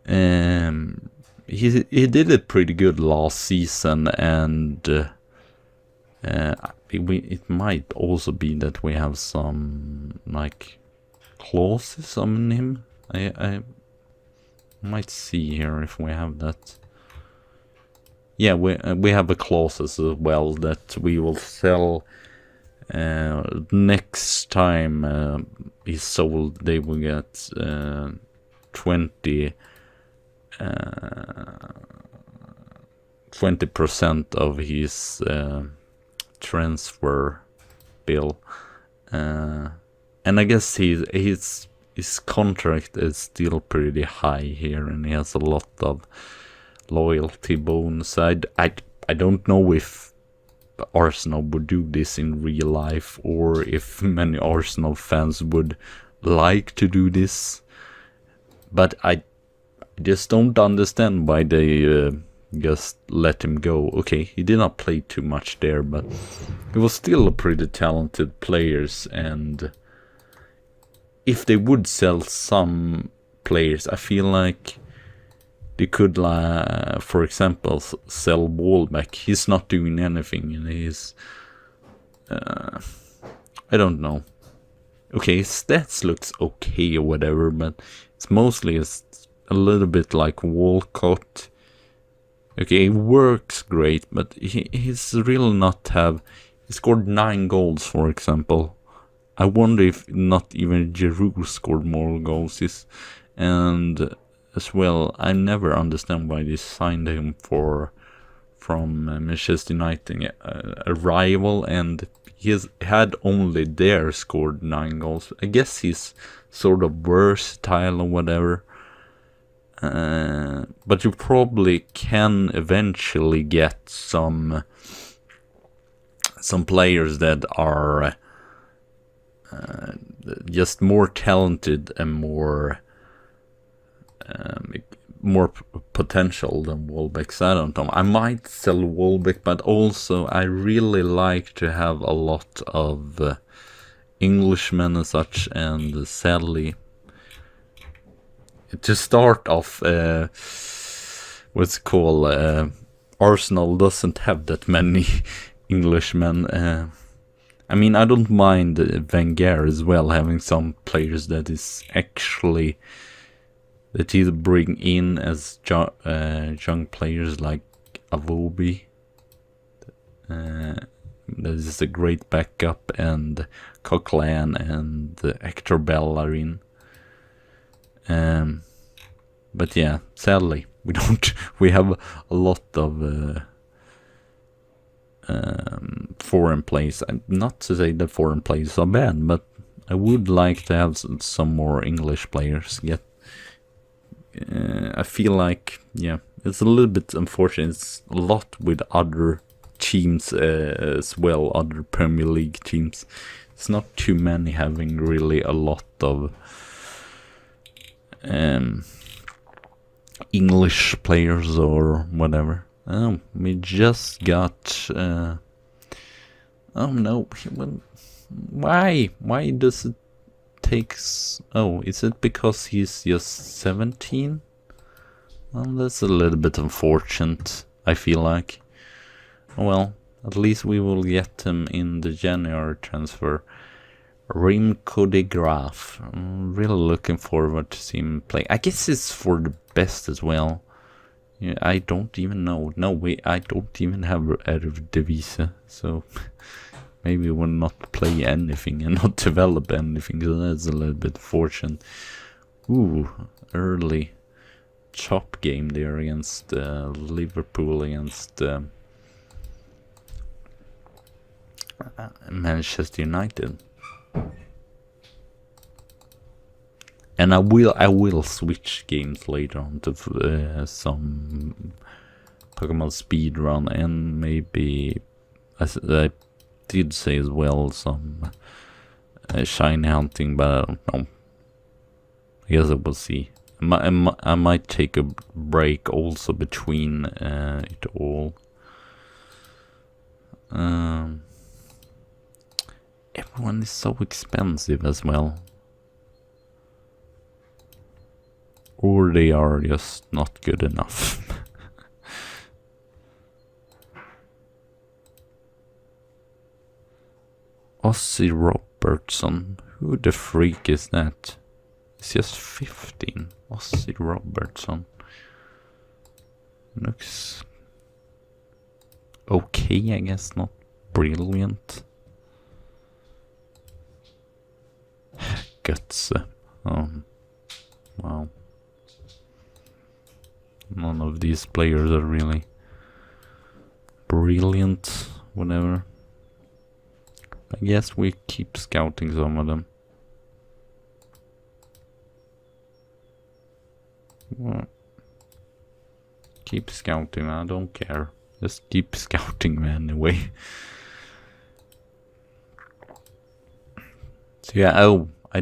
He did it pretty good last season, and it might also be that we have some like clauses on him. I might see here if we have that. Yeah, we have a clauses as well that we will sell next time he's sold. They will get 20% of his transfer bill, and I guess his contract is still pretty high here, and he has a lot of loyalty bonus. I don't know if Arsenal would do this in real life, or if many Arsenal fans would like to do this, but I just don't understand why they just let him go. Okay, he did not play too much there, but he was still a pretty talented player, and if they would sell some players, I feel like they could, for example, sell Wallback. He's not doing anything, and he's I don't know. Okay, his stats looks okay or whatever, but it's mostly a little bit like Walcott. Okay, he works great, but he's really not have... He scored 9 goals, for example. I wonder if not even Giroud scored more goals. And as well, I never understand why they signed him from Manchester United, a rival, and he had only there scored 9 goals. I guess he's sort of versatile or whatever. But you probably can eventually get some players that are just more talented and more potential than Welbeck's. I don't know. I might sell Welbeck, but also I really like to have a lot of Englishmen and such, and sadly, to start off, what's it called, Arsenal doesn't have that many Englishmen. I mean, I don't mind Wenger as well having some players that is actually that he bring in as young players like Avobi. That is a great backup, and Coquelin and Hector Bellerin. But yeah, sadly, we don't. We have a lot of foreign players. Not to say that foreign players are bad, but I would like to have some more English players. Yet, I feel like, yeah, it's a little bit unfortunate. It's a lot with other teams as well, other Premier League teams. It's not too many having really a lot of English players or whatever. Oh, we just got oh no, why does it take oh, is it because he's just 17? Well, that's a little bit unfortunate, I feel like. Well, at least we will get him in the January transfer. Remco de Graaf. I'm really looking forward to see him play. I guess it's for the best as well. Yeah, I don't even know. No, I don't even have Eredivisie, so maybe we'll not play anything and not develop anything, so that's a little bit fortunate. Ooh, early chop game there against Liverpool, against Manchester United. And I will switch games later on to some Pokemon speedrun, and maybe, as I did say as well, some shiny hunting, but I don't know. I guess I will see. I might take a break also between it all. Everyone is so expensive as well. or they are just not good enough. Ossie Robertson, who the freak is that? It's just 15. Ossie Robertson. Looks okay, I guess, not brilliant. Guts. Wow. None of these players are really brilliant, whatever. I guess we keep scouting some of them. Well, keep scouting, I don't care. Just keep scouting me anyway. So yeah, oh, I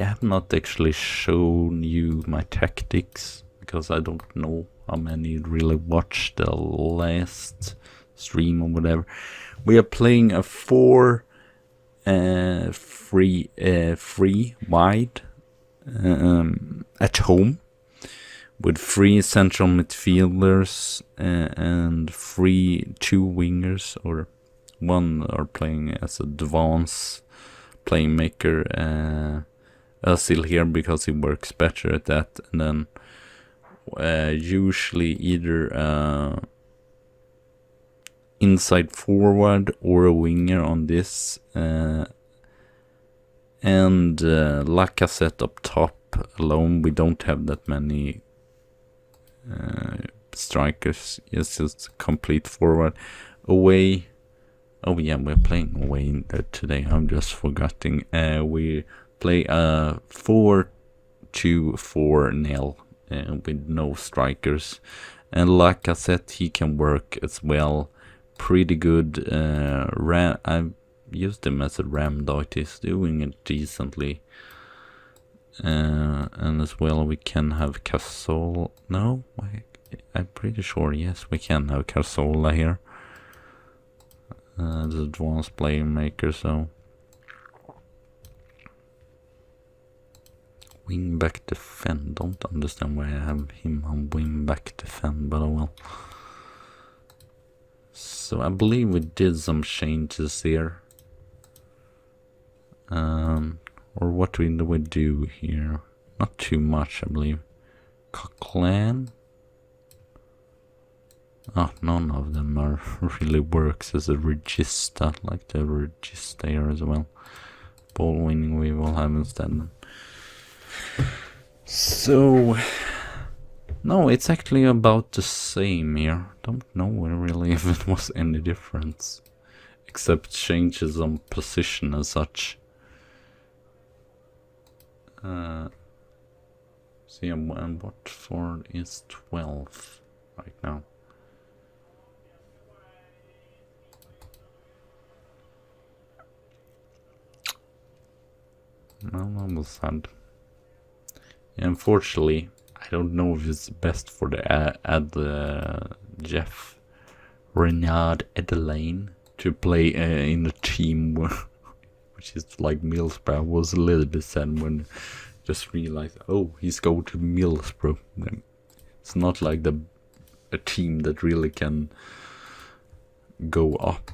have not actually shown you my tactics, because I don't know how many really watched the last stream or whatever. We are playing a 4 free wide at home, with 3 central midfielders and 2 wingers, or 1 are playing as advanced playmaker. Özil here because he works better at that, and then usually either inside forward or a winger on this, and Lacazette up top alone. We don't have that many strikers. It's just complete forward. Away, oh yeah, we're playing away today. I'm just forgetting. We play 4-2-4-0 with no strikers, and Lacazette, he can work as well. Pretty good. I've used him as a ram dot. He's doing it decently. And as well, we can have Cazorla. No, I'm pretty sure. Yes, we can have Cazorla here. The advanced playmaker. So wing back defend. Don't understand why I have him on wing back defend, but oh well. So I believe we did some changes here. Or what do we do here? Not too much, I believe. Coquelin. Oh, none of them are really works as a regista, like the regista here as well. Ball winning we will have instead. So no, it's actually about the same here. Don't know really if it was any difference, except changes on position as such. See, and Watford is 12 right now. No, that was sad. Unfortunately, I don't know if it's best for the Jeff Renard Adelane to play in a team where, which is like Middlesbrough. I was a little bit sad when just realized, oh, he's going to Middlesbrough. It's not like a team that really can go up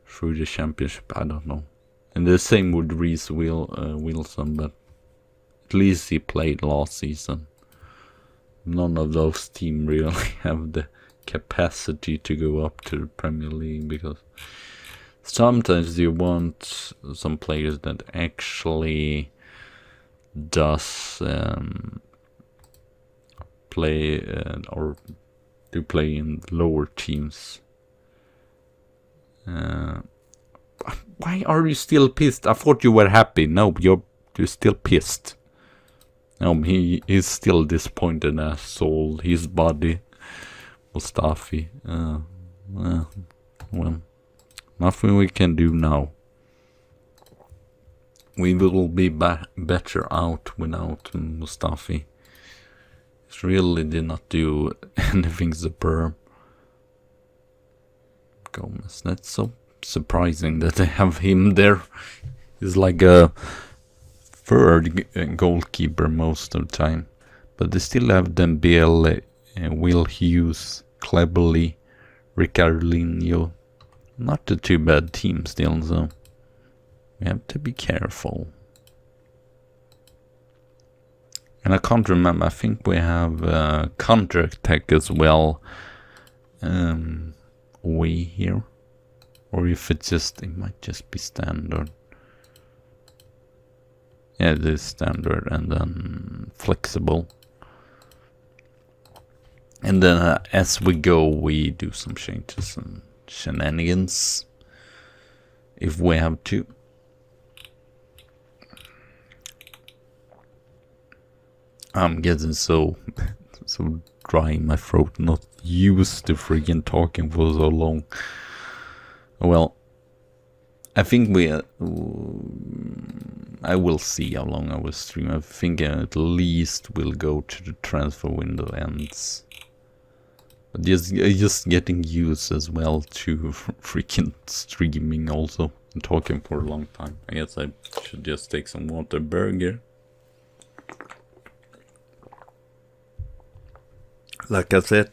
through the championship. I don't know. And the same with Reece Wilson, but at least he played last season. None of those teams really have the capacity to go up to the Premier League, because sometimes you want some players that actually does play or do play in lower teams. Why are you still pissed? I thought you were happy. No, you're still pissed. No, he's still disappointed and sold his body. Mustafi. Well, nothing we can do now. We will be better out without Mustafi. He really did not do anything superb. Gomez, that's so surprising that they have him there. He's like a third goalkeeper most of the time. But they still have Dembele, Will Hughes, Cleberly, Ricardinho. Not a too bad team still, so we have to be careful. And I can't remember, I think we have counter-attack as well. Way here. Or if it's just, it might just be standard. Yeah, it is standard and then flexible. And then as we go, we do some changes and shenanigans. If we have to. I'm getting so dry in my throat, not used to freaking talking for so long. Well, I think I will see how long I will stream. I think I at least will go to the transfer window ends. But just getting used as well to freaking streaming also and talking for a long time. I guess I should just take some water burger. Like I said,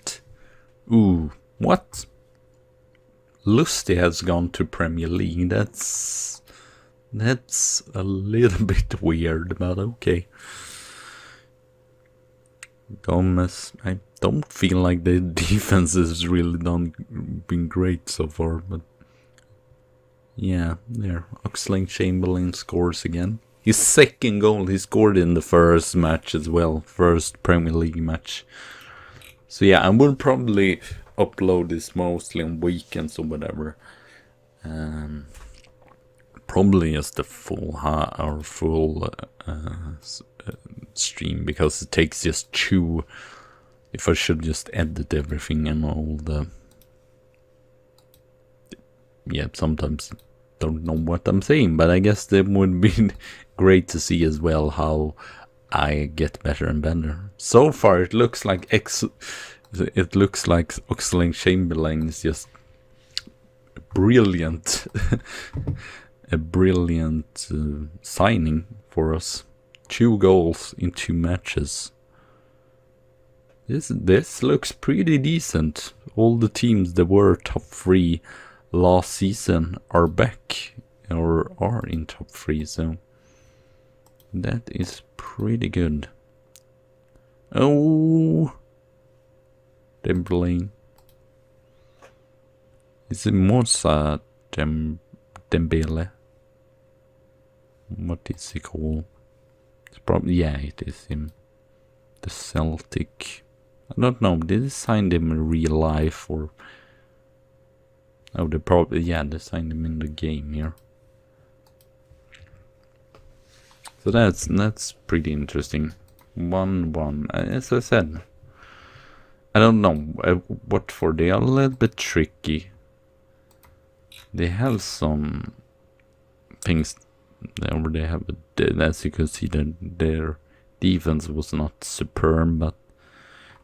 ooh, what? Lusty has gone to Premier League. That's a little bit weird, but okay. Gomez, I don't feel like the defense has really been great so far, but yeah, there. Oxlade-Chamberlain scores again. His second goal he scored in the first match as well, first Premier League match. So yeah, I will probably upload this mostly on weekends or whatever. Probably just a full stream, because it takes just 2. If I should just edit everything and all the... Yeah, sometimes don't know what I'm saying, but I guess that would be great to see as well how I get better and better. So far it looks like Oxlade-Chamberlain is just brilliant. A brilliant signing for us. 2 goals in 2 matches. This looks pretty decent. All the teams that were top 3 last season are back or are in top 3, so that is pretty good. Oh, Dembele. Is it Mozart Dembele? What is he called? It's probably, yeah, it is him. The Celtic. I don't know, did they sign him in real life or... Oh, they probably, yeah, they signed him in the game here. So that's pretty interesting. 1-1. As I said, I don't know what for. They are a little bit tricky. They have some things where they have, as you can see, their defense was not superb, but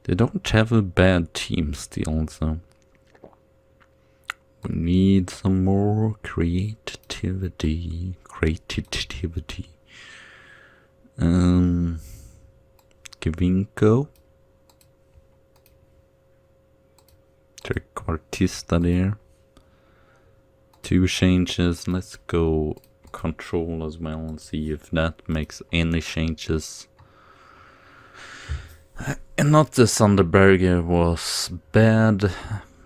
they don't have a bad team still, so we need some more creativity. Gavinko. Trequartista there. 2 changes. Let's go control as well and see if that makes any changes. And not the Sanderberger was bad,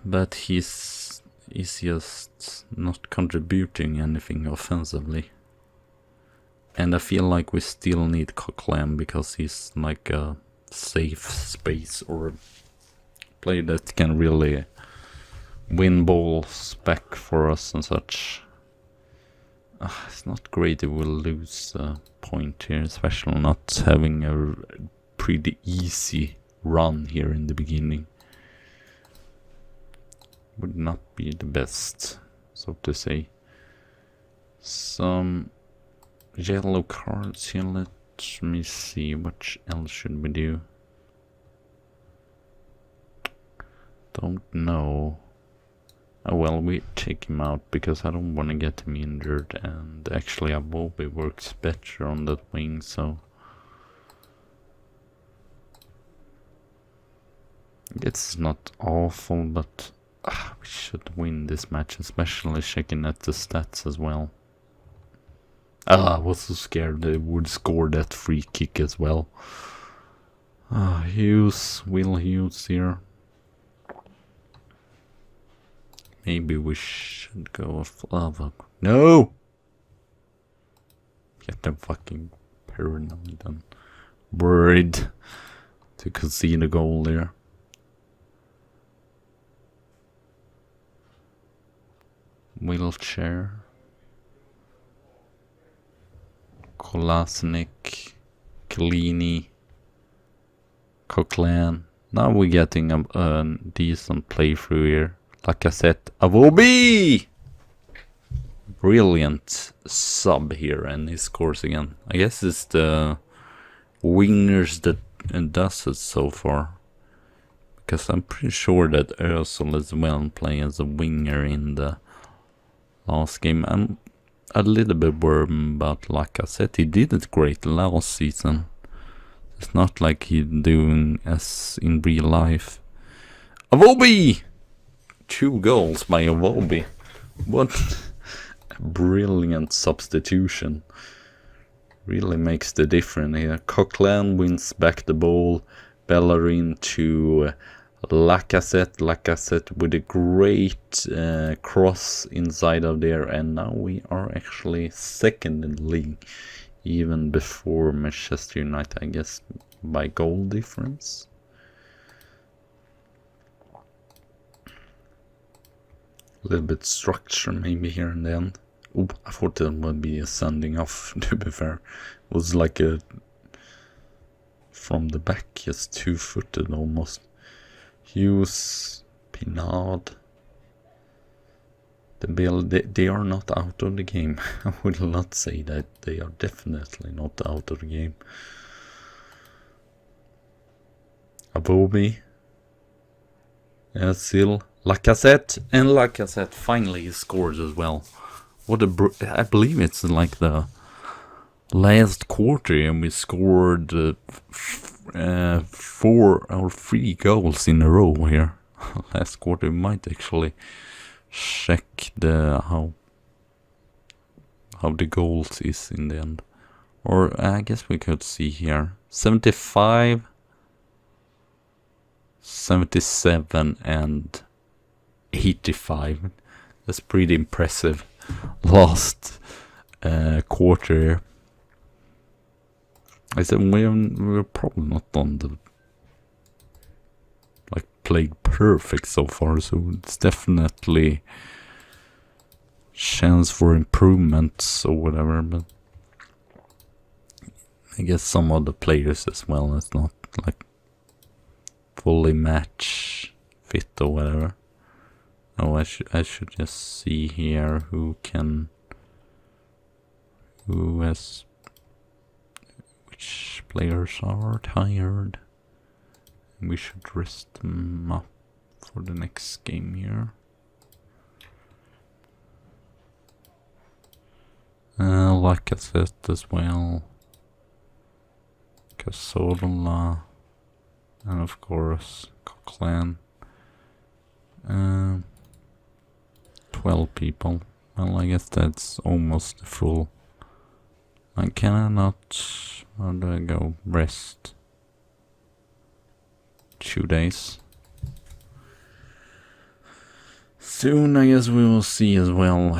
but he's just not contributing anything offensively. And I feel like we still need Coquelin because he's like a safe space or a player that can really win balls back for us and such. It's not great if we'll lose a point here, especially not having a pretty easy run here in the beginning. Would not be the best, so to say. Some yellow cards here. Let me see, what else should we do? Don't know. Oh well, we take him out because I don't want to get him injured, and actually Awobi works better on that wing, so It's not awful, but we should win this match, especially checking at the stats as well. I was so scared they would score that free kick as well. Will Hughes here. Maybe we should go for no! Get them fucking paranoid and worried to concede a goal there. Wheelchair. Kolasinac, Kalini, Coquelin. Now we're getting a decent playthrough here. Like I said, Avobi! Brilliant sub here, and he scores again. I guess it's the wingers that does it so far. Because I'm pretty sure that Özil as well playing as a winger in the last game. I'm a little bit worried about, like I said, he did it great last season. It's not like he's doing as in real life. Avobi! 2 goals by Avobi. What a brilliant substitution. Really makes the difference here. Coquelin wins back the ball. Bellerin to Lacazette with a great cross inside of there, and now we are actually second in the league, even before Manchester United, I guess, by goal difference. A little bit structure maybe here and then. Oh, I thought that would be a sending off, to be fair. It was like a from the back, just 2-footed almost. Hughes, Pinard, the Bill, they are not out of the game. I would not say that they are definitely not out of the game. Avobi, Özil, Lacazette, and Lacazette finally scores as well. What a I believe it's like the last quarter, and we scored 4 or 3 goals in a row here. Last quarter, we might actually check the how the goals is in the end, or I guess we could see here 75, 77, and 85. That's pretty impressive. Last quarter. I said we're probably not on the played perfect so far, so it's definitely chance for improvements or whatever, but I guess some of the players as well is not like fully match fit or whatever. Oh, I should just see here who has which players are tired. We should rest them up for the next game here. Like I said as well, Cazorla, and of course Coquelin. 12 people. Well, I guess that's almost full. And can I not? Where do I go? Rest. 2 days. Soon, I guess we will see as well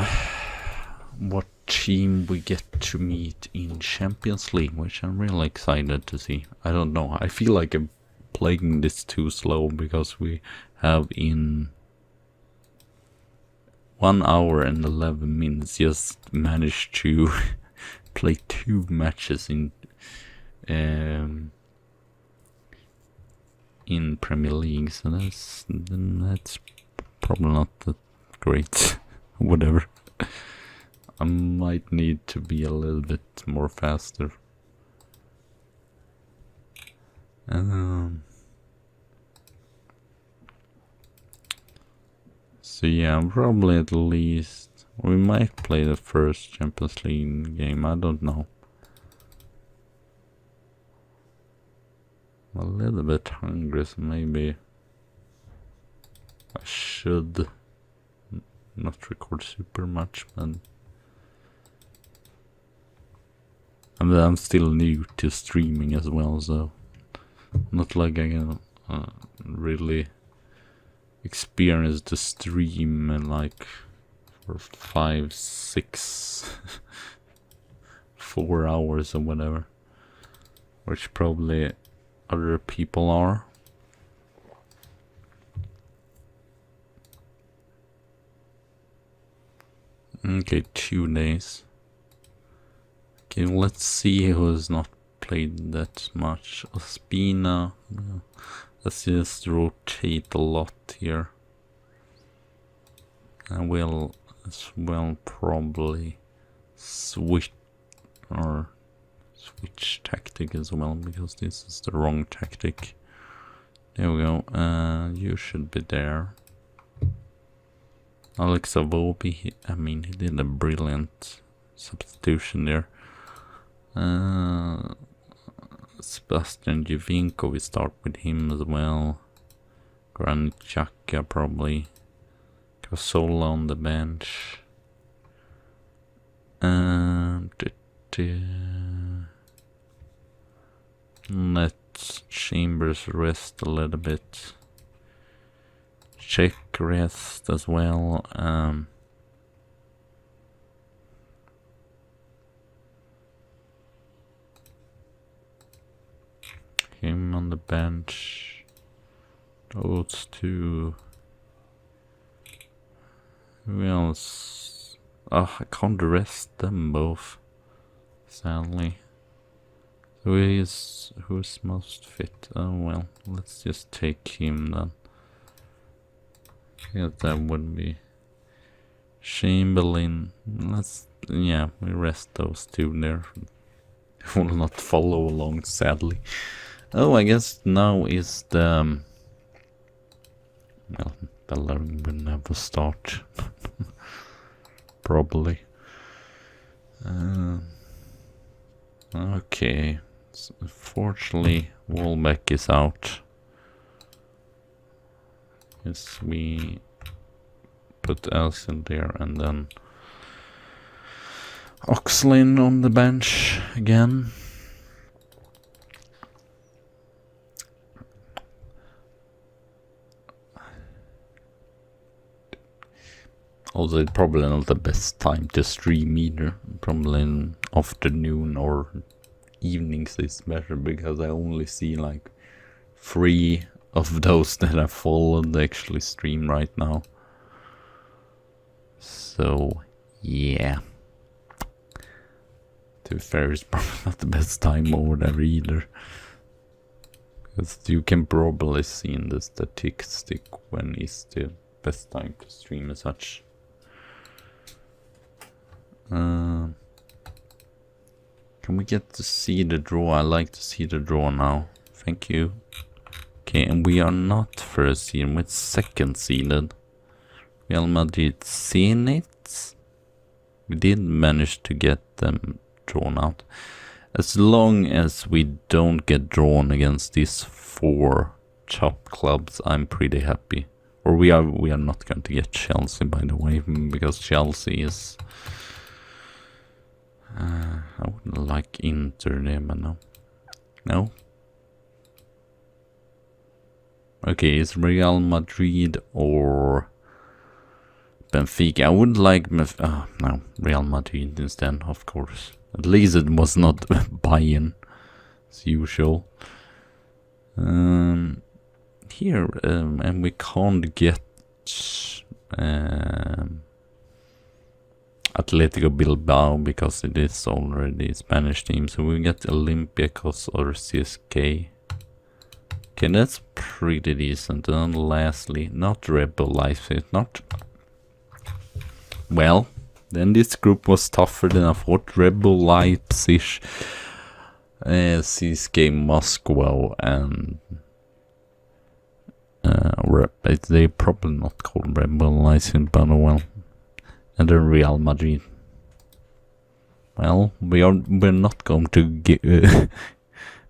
what team we get to meet in Champions League, which I'm really excited to see. I don't know. I feel like I'm playing this too slow because we have in 1 hour and 11 minutes just managed to play 2 matches in Premier League, so that's probably not that great. Whatever. I might need to be a little bit more faster. So yeah, probably at least we might play the first Champions League game. I don't know. I'm a little bit hungry, so maybe should not record super much, but I'm still new to streaming as well, so not like I can really experience the stream in like for 5, 6, 4 hours or whatever, which probably other people are. Okay, 2 days. Okay, let's see who's not played that much. Ospina. Let's just rotate a lot here. I will as well probably switch tactic as well, because this is the wrong tactic. There we go. You should be there. Alex Avobi, he did a brilliant substitution there. Sebastian Giovinco, we start with him as well. Granit Xhaka probably. Cazorla on the bench. Let Chambers rest a little bit. Check rest as well. Him on the bench. Those two. Who else? I can't rest them both, sadly. So who's most fit? Oh well, let's just take him then. Yeah, that would be Chamberlain. We rest those two there. Will not follow along, sadly. Oh, I guess now is the Bellerin will never start. Probably. Okay. So unfortunately, Wolbeck is out. Yes, we put Elson there and then Oxlade on the bench again. Also, it's probably not the best time to stream either. Probably in afternoon or evenings is better, because I only see like 3 of those that I followed actually stream right now. So yeah, to be fair, it's probably not the best time or whatever either, because you can probably see in the statistic when is the best time to stream as such. Can we get to see the draw? I like to see the draw now. Thank you. Okay, and we are not first seed, we're second seeded. Real Madrid Zenit. We did manage to get them drawn out. As long as we don't get drawn against these 4 top clubs, I'm pretty happy. Or we are not going to get Chelsea, by the way, because Chelsea is... I would like Inter there, but no. No? Okay, it's Real Madrid or Benfica. I would like no, Real Madrid instead, of course. At least it was not Bayern, as usual. Here, and we can't get Atletico Bilbao because it is already a Spanish team. So we get Olympiacos or CSK. Okay, that's pretty decent. And lastly, not Red Bull Leipzig, not... Well, then this group was tougher than I thought. Red Bull Leipzig, CSK Moscow, and... they probably not called Red Bull Leipzig, but well. And then Real Madrid. Well, we're not going to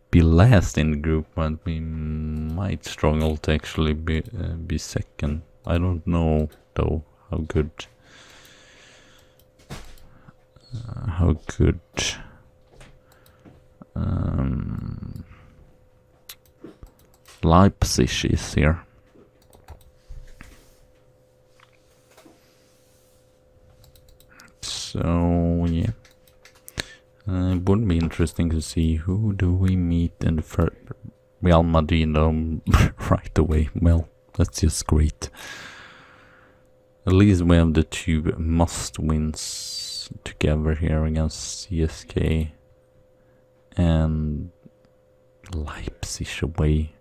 be last in the group, but we might struggle to actually be second. I don't know though how good Leipzig is here. So yeah, it would be interesting to see who do we meet in the first. Real Madrid right away. Well, that's just great. At least we have the two must wins together here against CSK and Leipzig away.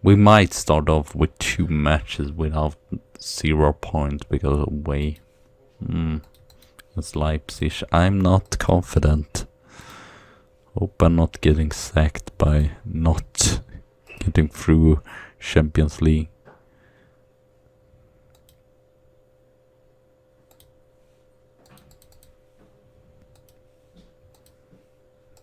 We might start off with 2 matches without 0 points because of away. It's Leipzig. I'm not confident. Hope I'm not getting sacked by not getting through Champions League.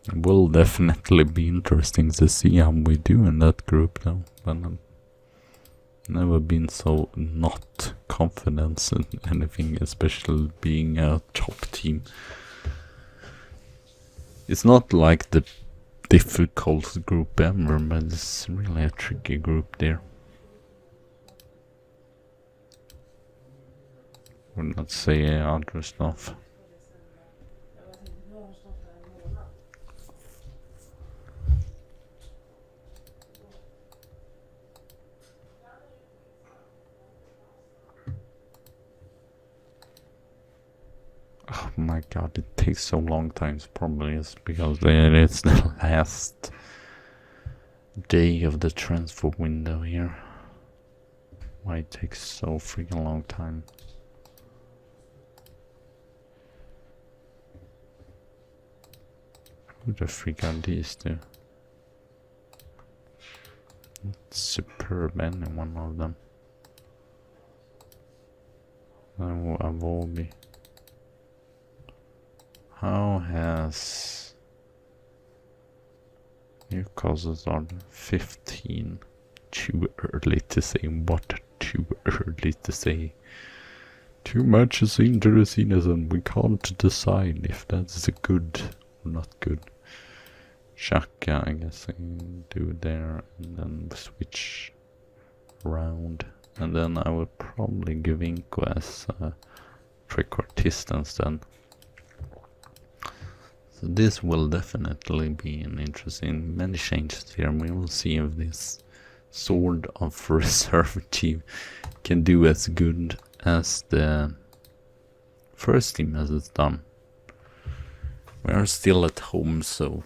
It will definitely be interesting to see how we do in that group though. But I've never been so not confident in anything, especially being a top team. It's not like the difficult group ever, but it's really a tricky group there. Would not say other stuff. Oh my god, it takes so long times. Probably is because it's the last day of the transfer window here. Why it takes so freaking long time. Who the freak are these two? It's superb, any one of them. I will be. How has Newcastle started 15? Too early to say. What? Too early to say. 2 matches into the season, we can't decide if that's good or not good. Shaka, I guess I can do there, and then switch around, and then I will probably give Inko as trequartist instead. So this will definitely be an interesting, many changes here. We will see if this sort of reserve team can do as good as the first team as it's done. We are still at home, so,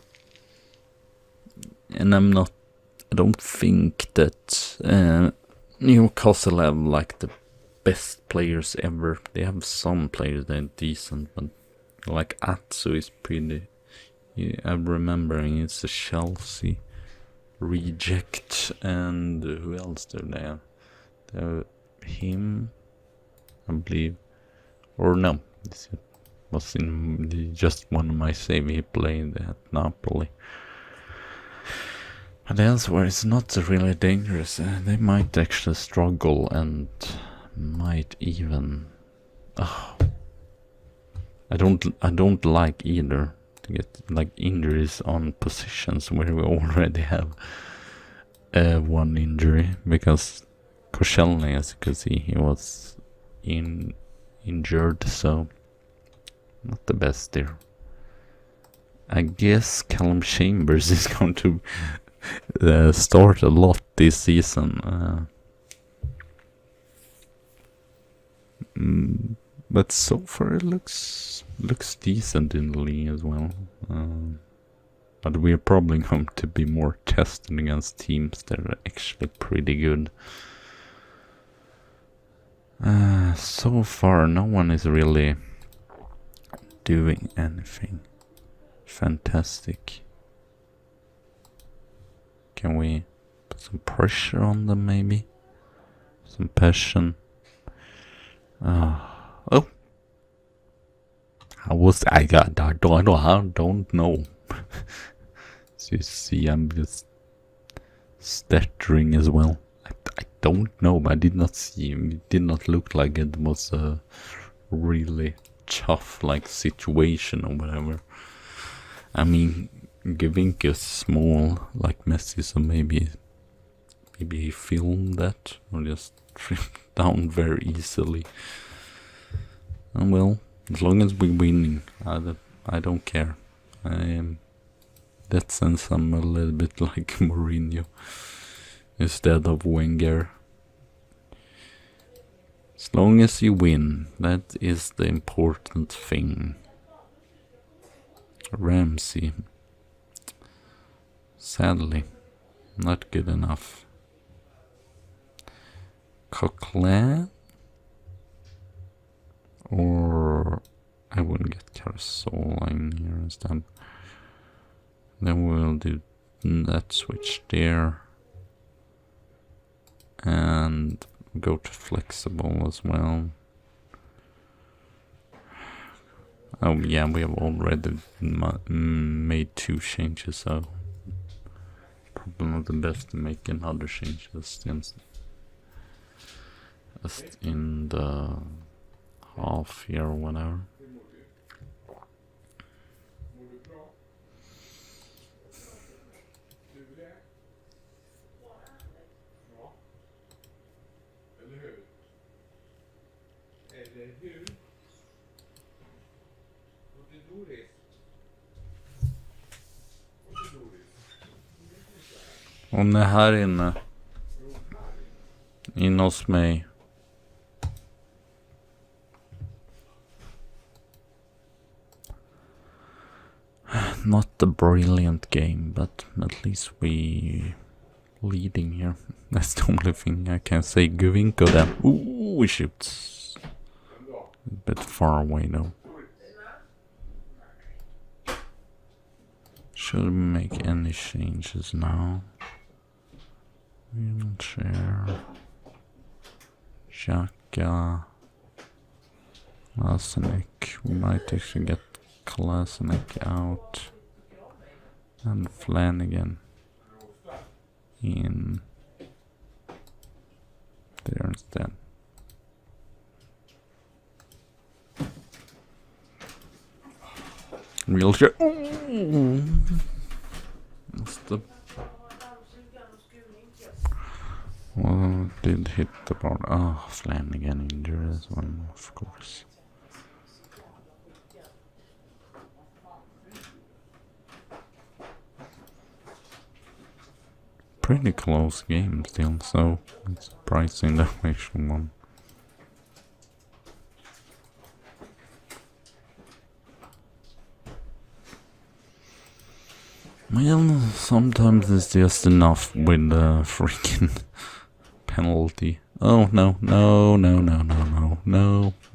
and I don't think that Newcastle have like the best players ever. They have some players that are decent, but like Atsu is pretty. Yeah, I'm remembering it's a Chelsea reject, and who else do they have? They have him, I believe, or no, this was in just one of my save. He played at Napoli. But elsewhere, it's not really dangerous. They might actually struggle and might even. I don't like either to get like injuries on positions where we already have one injury, because Koscielny, as you can see, he was injured, so not the best there. I guess Callum Chambers is going to start a lot this season. But so far it looks decent in the league as well. But we are probably going to be more tested against teams that are actually pretty good. So far no one is really doing anything fantastic. Can we put some pressure on them maybe? Some passion. Oh. I don't know. So you see, I'm just stuttering as well. I don't know, but I did not see him. It did not look like it was a really tough like situation or whatever. I mean, Gavink is small like Messi, so maybe he filmed that or just tripped down very easily. And well, as long as we're winning, I don't care. That sense I'm a little bit like Mourinho instead of Wenger. As long as you win, that is the important thing. Ramsey, sadly, not good enough. Coquelin, or I wouldn't get Carousel in here instead. Then we'll do that switch there. And go to flexible as well. Oh yeah, we have already made 2 changes, so probably not the best to make another change just in the half here or whatever. Hon är här inne. Inne hos mig. Not a brilliant game, but at least we leading here. That's the only thing I can say. Gavink then. Ooh, he shoots. A bit far away though. Should we make any changes now? Wheelchair. Xhaka. Kolasinac. We might actually get Kolasinac out. And Flanagan in there instead. Wheelchair. Måste. Well, did hit the ball. Oh, Flanagan injured as well, of course. Pretty close game still, so it's surprising that we actually won. Well, sometimes it's just enough with the freaking penalty. Oh, no.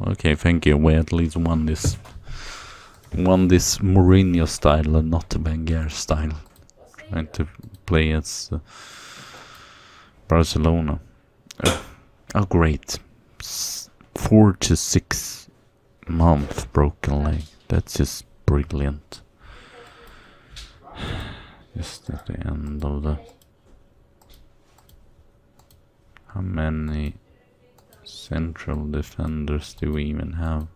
Okay, thank you. We at least won this Mourinho style and not the Wenger style. Trying to play as Barcelona. Oh, great. 4 to 6 month broken leg. That's just brilliant. Just at the end of the... How many central defenders do we even have?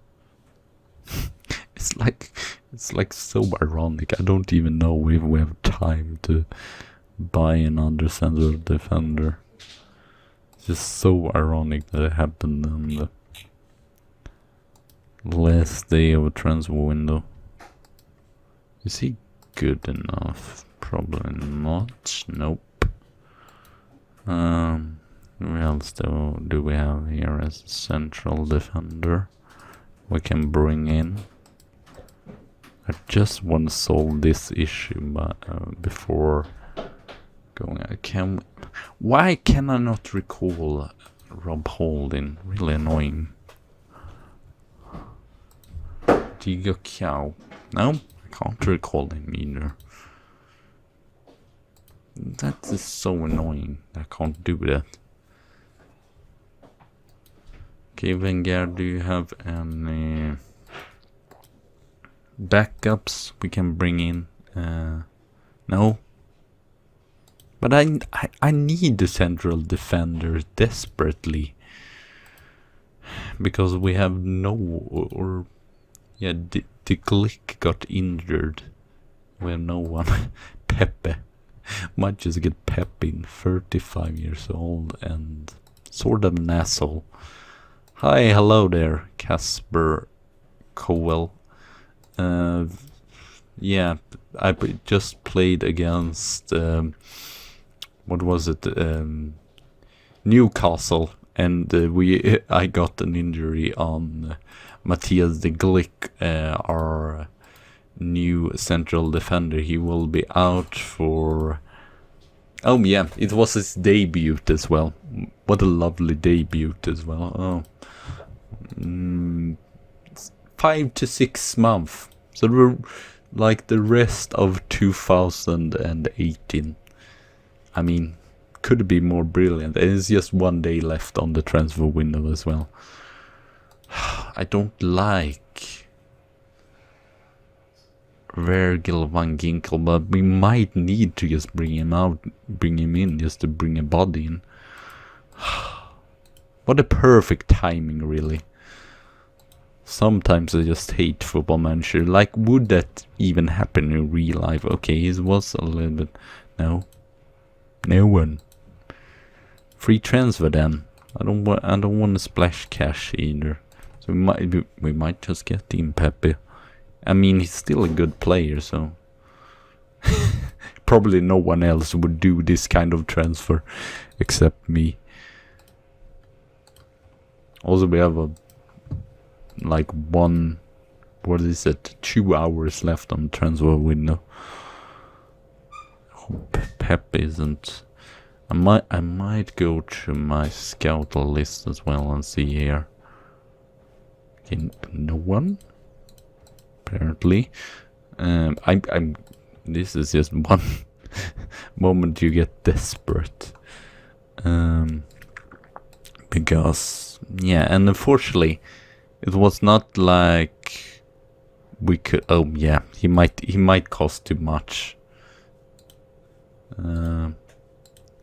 It's like so ironic. I don't even know if we have time to buy another central defender. It's just so ironic that it happened on the last day of a transfer window. Is he good enough? Probably not. Nope. Who else do we have here as a central defender we can bring in? I just want to solve this issue before going. Why can I not recall Rob Holding? Really annoying. Diego Cow. No, I can't recall him either. That is so annoying. I can't do that. Okay, Wenger, do you have any backups we can bring in? No? But I need the central defender desperately. Because we have yeah, the Glick got injured. We have no one. Pepe. Might just get Pepe in, 35 years old and sort of an asshole. Hi, hello there, Casper Cowell. Yeah, I just played against, what was it, Newcastle, and I got an injury on Matthias de Glick, our new central defender. He will be out for... Oh yeah, it was his debut as well. What a lovely debut as well. Oh. 5 to 6 months. So we're like the rest of 2018. I mean, could be more brilliant. There's just 1 day left on the transfer window as well. I don't like Virgil van Ginkel, but we might need to just bring him in, just to bring a body in. What a perfect timing, really. Sometimes I just hate Football Manager. Like, would that even happen in real life? Okay, it was a little bit... No. No one. Free transfer then. I don't want to splash cash either. So we might just get in Pepe. I mean, he's still a good player, so... Probably no one else would do this kind of transfer except me. Also, we have a... like 2 hours left on the transfer window. Pep isn't... I might go to my scout list as well and see here. Okay, no one? Apparently. This is just one moment you get desperate. Because, yeah, and unfortunately, it was not like we could... Oh yeah, he might cost too much.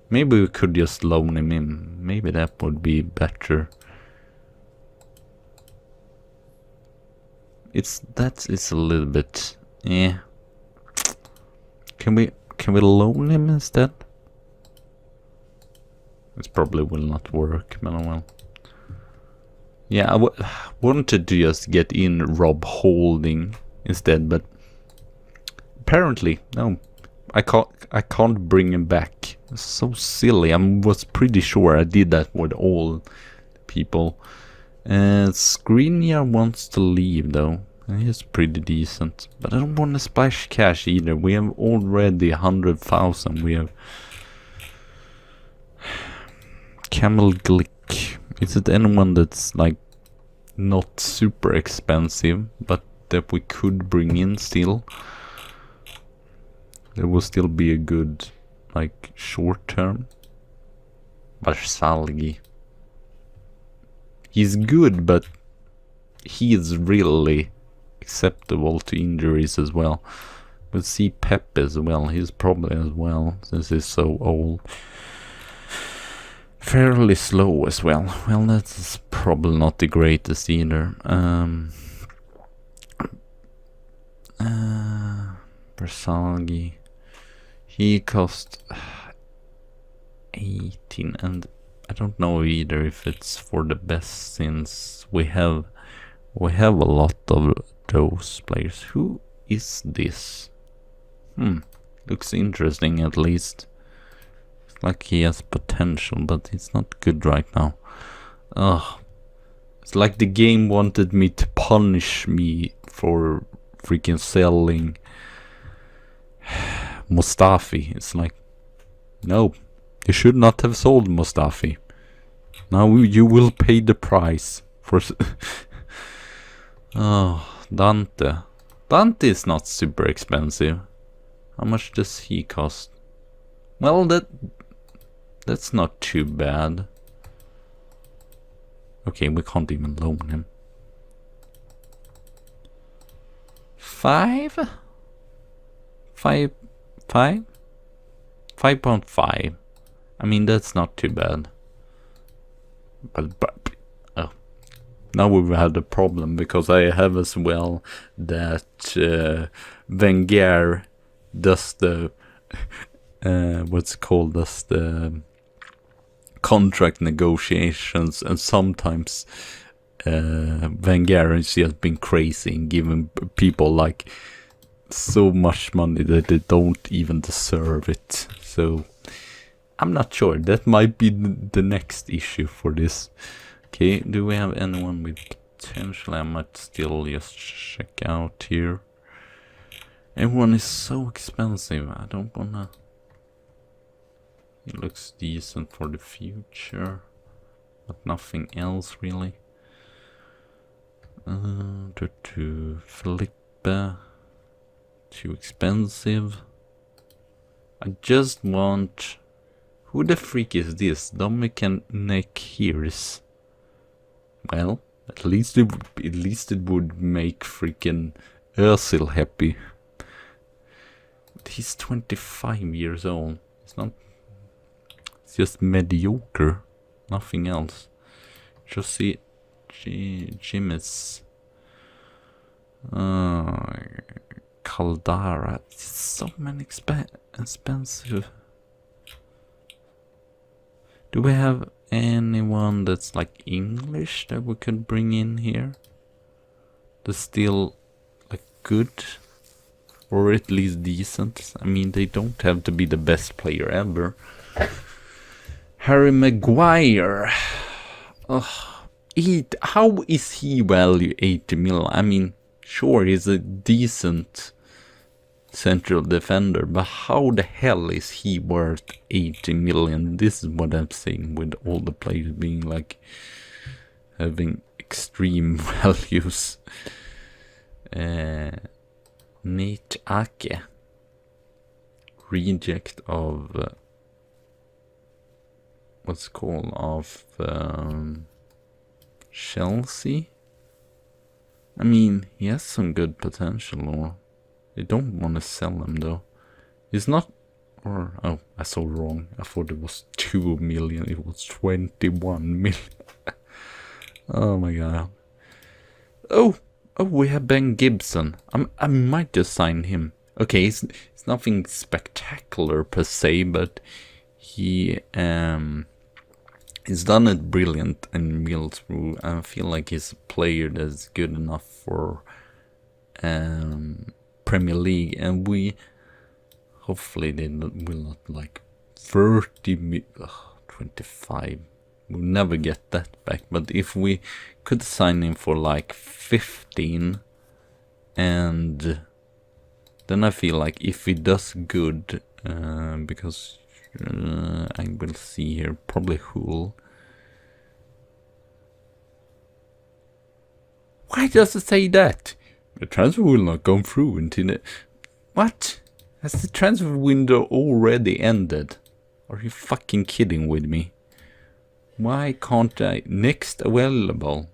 Maybe we could just loan him in. Maybe that would be better. It's a little bit... Yeah. Can we loan him instead? This probably will not work, but oh well. Yeah, I wanted to just get in Rob Holding instead, but apparently no, I can't bring him back. It's so silly. I was pretty sure I did that with all people. Skriniar wants to leave though. He's pretty decent, but I don't want to splash cash either. We have already 100,000. We have Camel Glick. Is it anyone that's like not super expensive, but that we could bring in still? There will still be a good, like, short term. Varsalgi. He's good, but he is really acceptable to injuries as well. We'll see Pep as well. He's probably as well, since he's so old. Fairly slow as well. Well, that's probably not the greatest either. Versalgi. He cost 18, and I don't know either if it's for the best, since we have a lot of those players. Who is this? Looks interesting at least. Like he has potential, but it's not good right now. Ugh. It's like the game wanted me to punish me for freaking selling Mustafi. It's like, no, you should not have sold Mustafi. Now you will pay the price for... Oh, Dante. Dante is not super expensive. How much does he cost? Well, that's not too bad. Okay, we can't even loan him. 5? 5.5. I mean, that's not too bad. But oh, now we've had a problem because I have as well that Wenger does the what's called as the contract negotiations, and sometimes Wenger has just been crazy and giving people like so much money that they don't even deserve it. So I'm not sure. That might be the next issue for this. Okay, do we have anyone with potential? I might still just check out here. Everyone is so expensive. I don't wanna. It looks decent for the future, but nothing else really. Felipe, too expensive. I just want. Who the freak is this? Dominic Nekiris. Well, at least it would make freaking Özil happy. But he's 25 years old. It's not. It's just mediocre. Nothing else. Josie Jimenez. Caldara. So many expensive. Do we have anyone that's like English that we could bring in here? That's still like good, or at least decent. I mean, they don't have to be the best player ever. Harry Maguire. How is he value 80 mil? I mean, sure, he's a decent central defender, but how the hell is he worth 80 million? This is what I'm saying with all the players being like having extreme values. Nate Ake, reject of what's called of Chelsea. I mean, he has some good potential, or they don't want to sell him though. He's not, or oh, I saw wrong. I thought it was 2 million. It was 21 million. Oh my god. Oh, we have Ben Gibson. I might just sign him. Okay, it's nothing spectacular per se, but he's done it brilliant in Middlesbrough. I feel like he's a player that's good enough for Premier League, and we hopefully they will not like 25. We'll never get that back, but if we could sign him for like 15, and then I feel like if he does good, because I will see here probably Hull. Why does it say that? The transfer will not go through until the... What? Has the transfer window already ended? Are you fucking kidding with me? Why can't I... Next available?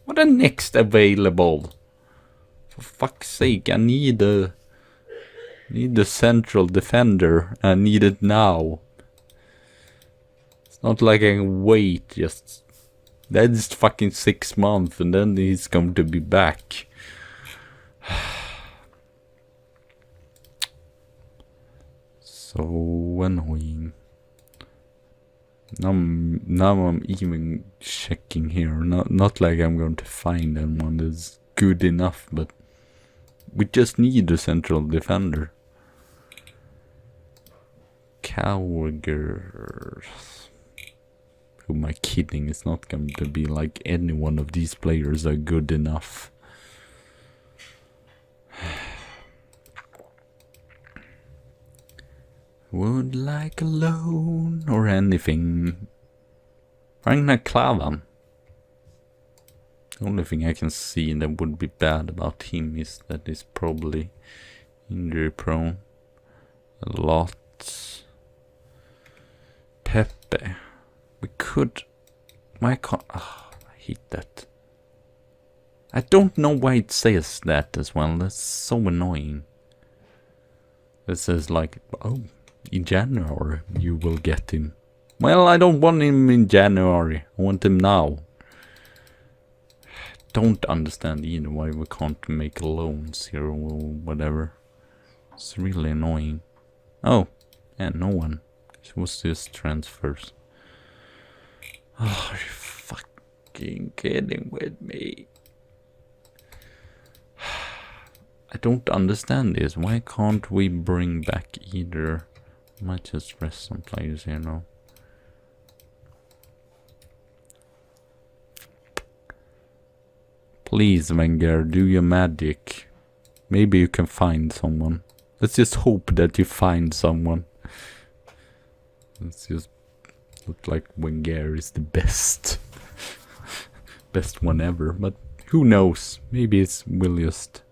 What a next available? For fuck's sake, I need a central defender. I need it now. It's not like I can wait just... That's fucking 6 months and then he's going to be back. So annoying. Now I'm even checking here. Not like I'm going to find anyone that's good enough, but we just need a central defender. Cowgers. Who am I kidding? It's not going to be like any one of these players are good enough. Would like a loan or anything. Ragnar Klavan. The only thing I can see that would be bad about him is that he's probably injury prone. A lot. Pepe. We could... Why can't... Oh, I hate that. I don't know why it says that as well. That's so annoying. It says like... Oh, in January you will get him. Well, I don't want him in January. I want him now. Don't understand either why we can't make loans here or whatever. It's really annoying. Oh, yeah, no one. It was just transfers. Oh, are you fucking kidding with me? I don't understand this. Why can't we bring back either? I might just rest some players here now. Please, Wenger, do your magic. Maybe you can find someone. Let's just hope that you find someone. Let's just look like Wenger is the best. Best one ever. But who knows? Maybe it's will just...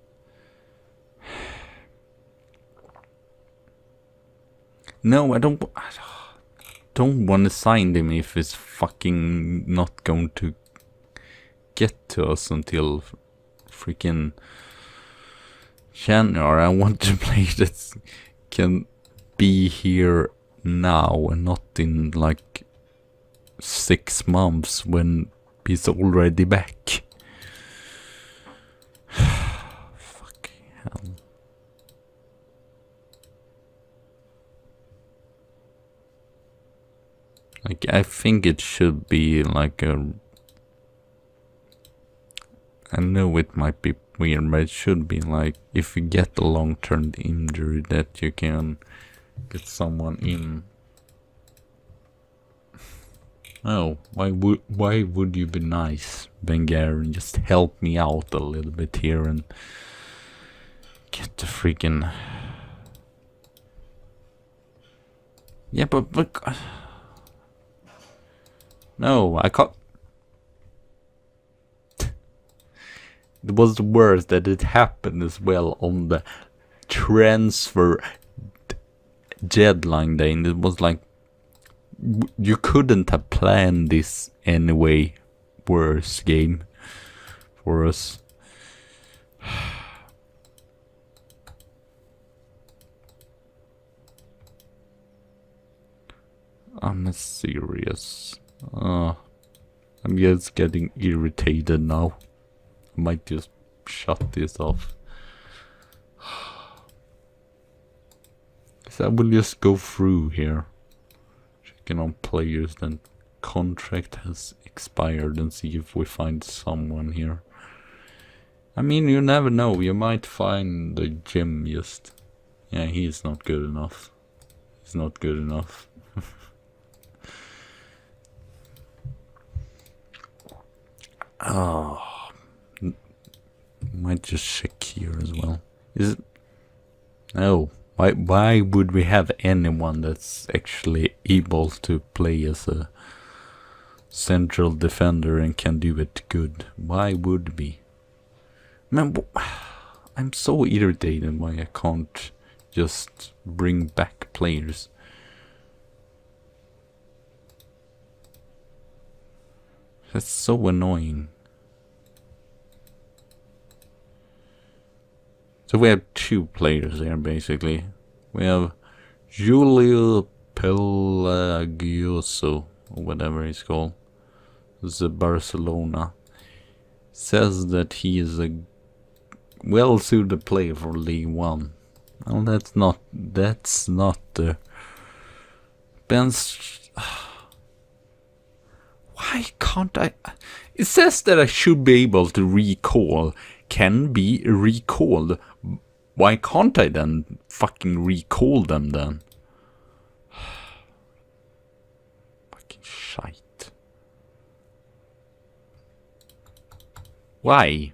No, I don't want to sign him if it's fucking not going to get to us until freaking January. I want to play that can be here now and not in like 6 months when he's already back. Fucking hell. Like, I think it should be like a... I know it might be weird, but it should be like, if you get a long-term injury, that you can get someone in. Oh, why would you be nice, Wenger, and just help me out a little bit here and get the freaking... Yeah, but look... No, I can't... It was the worst that it happened as well on the transfer deadline day. And it was like, you couldn't have planned this anyway. Worse game for us. I'm serious. I'm just getting irritated now. I might just shut this off. So I will just go through here, checking on players then contract has expired, and see if we find someone here. I mean, you never know, you might find the gym just... Yeah, he's not good enough. He's not good enough. Oh, might just check here as well. Is it? No. Why would we have anyone that's actually able to play as a central defender and can do it good? Why would we? Man, I'm so irritated why I can't just bring back players. That's so annoying. So we have 2 players here basically. We have Julio Pelagioso, or whatever he's called. This is Barcelona. Says that he is a well-suited player for League One. Well, that's not the bench. Why can't I? It says that I should be able to recall. Can be recalled. Why can't I then fucking recall them then? Fucking shite. Why?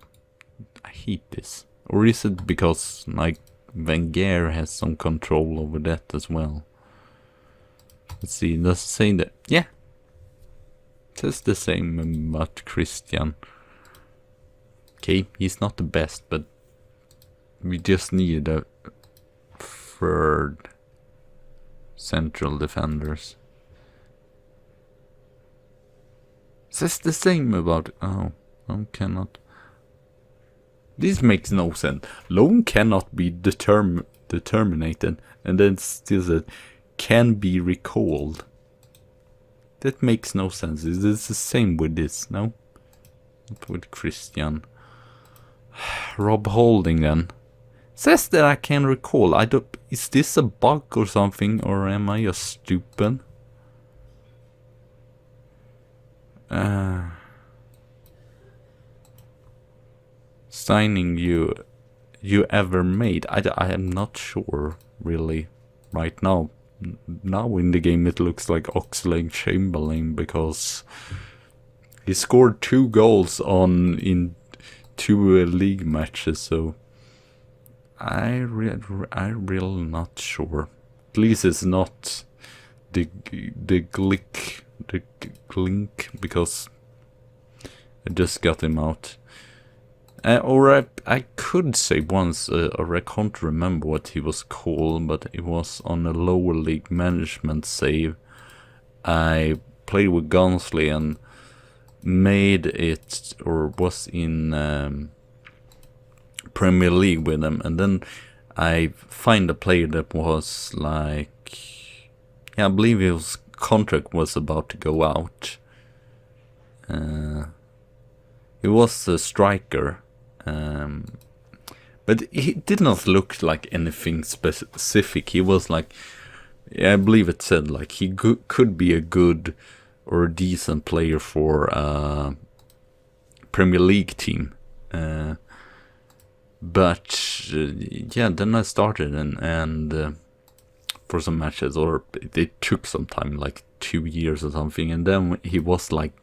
I hate this. Or is it because like Wenger has some control over that as well? Let's see, does it say that? Yeah. It says the same about Christian. Okay, he's not the best, but we just need a third central defenders. It says the same about... Oh, loan cannot... This makes no sense. Loan cannot be determinated. And then still said, can be recalled. That makes no sense. Is this the same with this? No? Not with Christian. Rob Holding then. Says that I can recall. I don't. Is this a bug or something, or am I just stupid? Signing you ever made? I am not sure really right now. Now in the game it looks like Oxlade-Chamberlain because he scored 2 goals in 2 league matches, so I'm really not sure. At least it's not the Glink because I just got him out. Or I could say once, or I can't remember what he was called, but it was on a lower league management save. I played with Gunsley and made it, or was in Premier League with them, and then I find a player that was like, yeah, I believe his contract was about to go out. He was a striker. But he did not look like anything specific. He was like, yeah, I believe it said like he could be a good or a decent player for a Premier League team. But yeah, then I started and for some matches, or it took some time, like 2 years or something, and then he was like,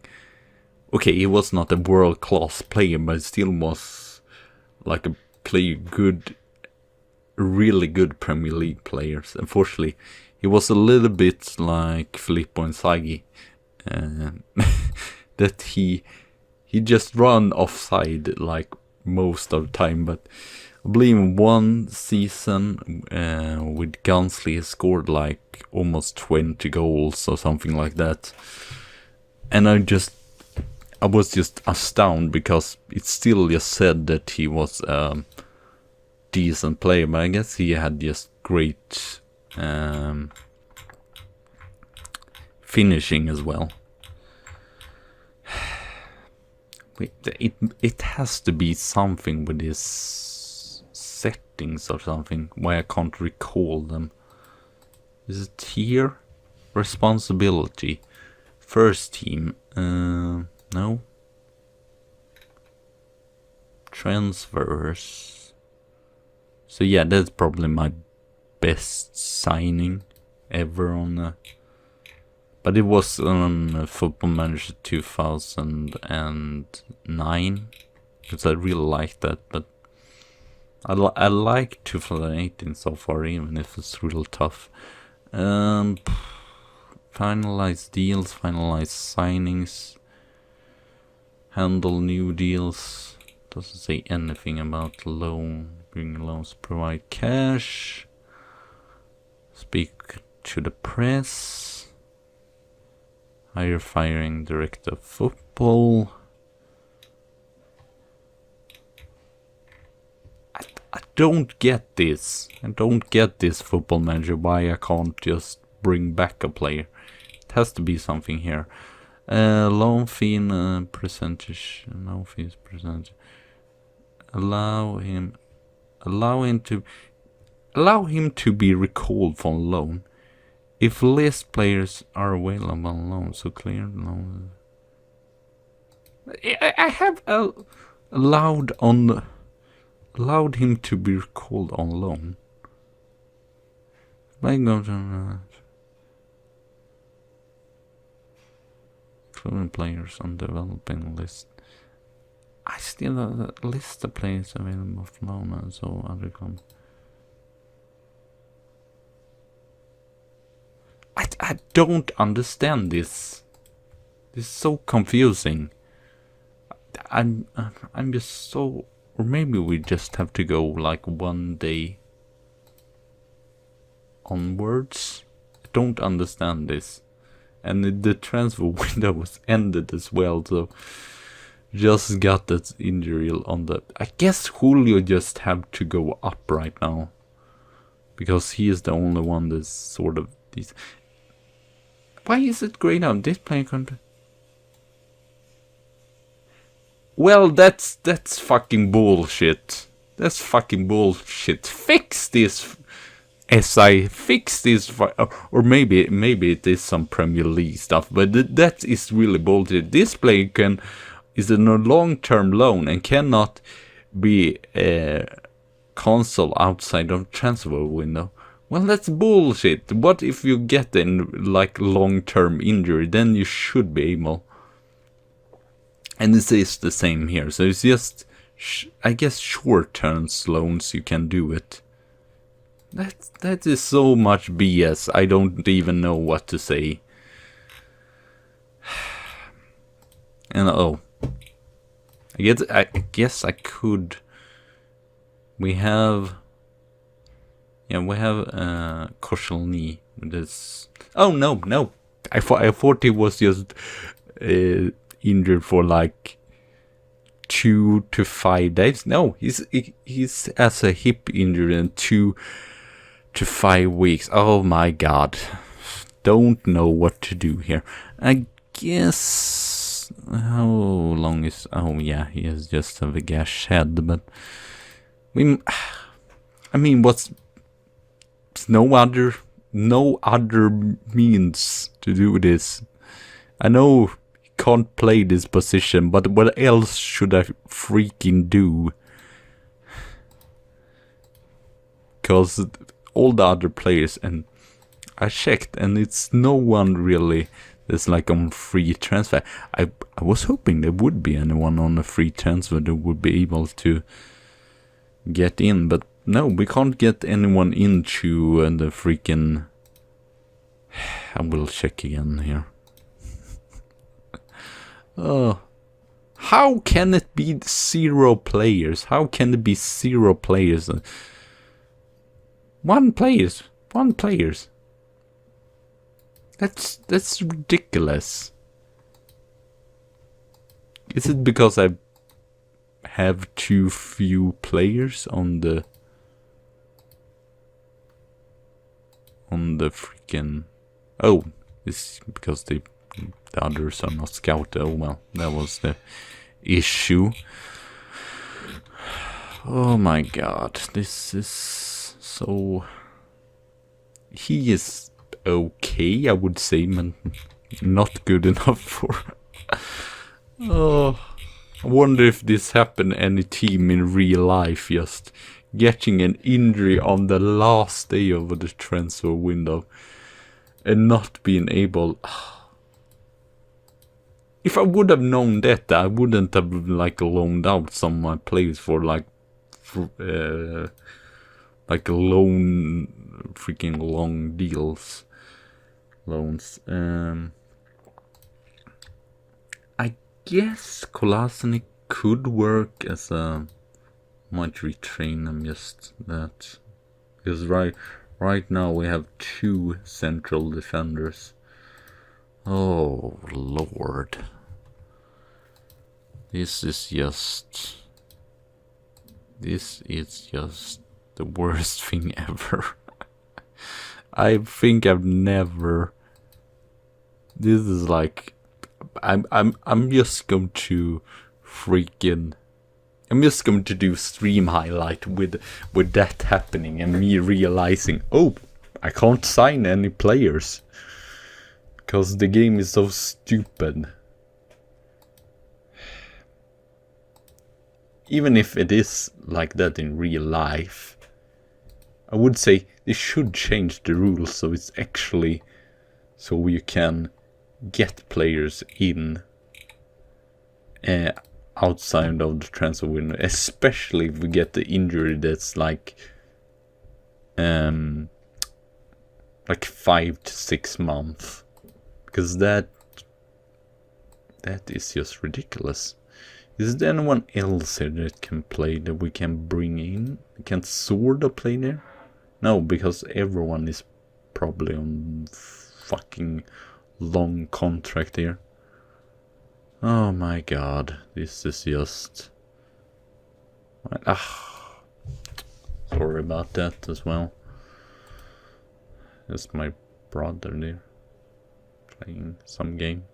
okay, he was not a world-class player, but still was like a really good Premier League players. Unfortunately, he was a little bit like Filippo Inzaghi, that he just ran offside like most of the time. But I believe one season with Gunsley he scored like almost 20 goals or something like that, and I was just astounded because it still just said that he was a decent player, but I guess he had just great finishing as well. It has to be something with his settings or something, why I can't recall them. Is it here? Responsibility. First team. No. Transfers. So yeah, that's probably my best signing ever on but it was on Football Manager 2009, because I really liked that, but I like 2018 so far, even if it's real tough. Finalize deals, finalize signings, handle new deals. Doesn't say anything about loan, bring loans, provide cash, speak to the press, hire firing director of football. I don't get this. I don't get this Football Manager, why I can't just bring back a player. It has to be something here. Loan fee percentage. No fees percentage. Allow him to be recalled from loan if list players are available on loan. So clear loan. I have allowed him to be recalled on loan. By go to including players on developing list. I still list the players available for loan, and so other come. I don't understand this. This is so confusing. I'm just so, or maybe we just have to go like 1 day onwards. I don't understand this. And the transfer window was ended as well, so just got that injury on the... I guess Julio just have to go up right now, because he is the only one that's sort of Please. Why is it grayed out? This player contract. Well, that's fucking bullshit. That's fucking bullshit. Fix this. SI, fix this, or maybe it is some Premier League stuff, but that is really bullshit. This player is in a long-term loan and cannot be cancelled outside of transfer window. Well, that's bullshit. What if you get in like long-term injury? Then you should be able. And this is the same here. So it's just, I guess, short-term loans you can do it. That is so much BS. I don't even know what to say. And I guess I could. We have Koscielny with this. Oh no! I thought he was just injured for like 2 to 5 days. No, he's as a hip injury in 2 to 5 weeks. Oh my god. Don't know what to do here. I guess how long is he has just have a gash head, but what's no other means to do this. I know he can't play this position, but what else should I freaking do? Because all the other players, and I checked, and it's no one really that's like on free transfer. I was hoping there would be anyone on a free transfer that would be able to get in, but no, we can't get anyone into the freaking. I will check again here. How can it be 0 players? How can it be 0 players? One players. That's ridiculous. Is it because I have too few players on the freaking? Oh, it's because the others are not scouted. Oh well, that was the issue. Oh my god, this is so. He is okay, I would say, but not good enough for. Oh, I wonder if this happened to any team in real life, just getting an injury on the last day of the transfer window and not being able. If I would have known that, I wouldn't have like loaned out some of my players for like a loan, freaking long deals, loans. I guess Kolasinac could work as a. Might retrain him just that, because right now we have 2 central defenders. Oh lord, this is just the worst thing ever. I think I've never. This is like, I'm just going to freaking. I'm just going to do stream highlight with that happening and me realizing, oh, I can't sign any players because the game is so stupid. Even if it is like that in real life, I would say they should change the rules so it's actually so you can get players in outside of the transfer window, especially if we get the injury that's like 5 to 6 months, because that is just ridiculous. Is there anyone else here that can play that we can bring in? Can Sorda play there? No, because everyone is probably on fucking long contract here. Oh my god, this is just. Sorry about that as well. Just my brother there playing some game.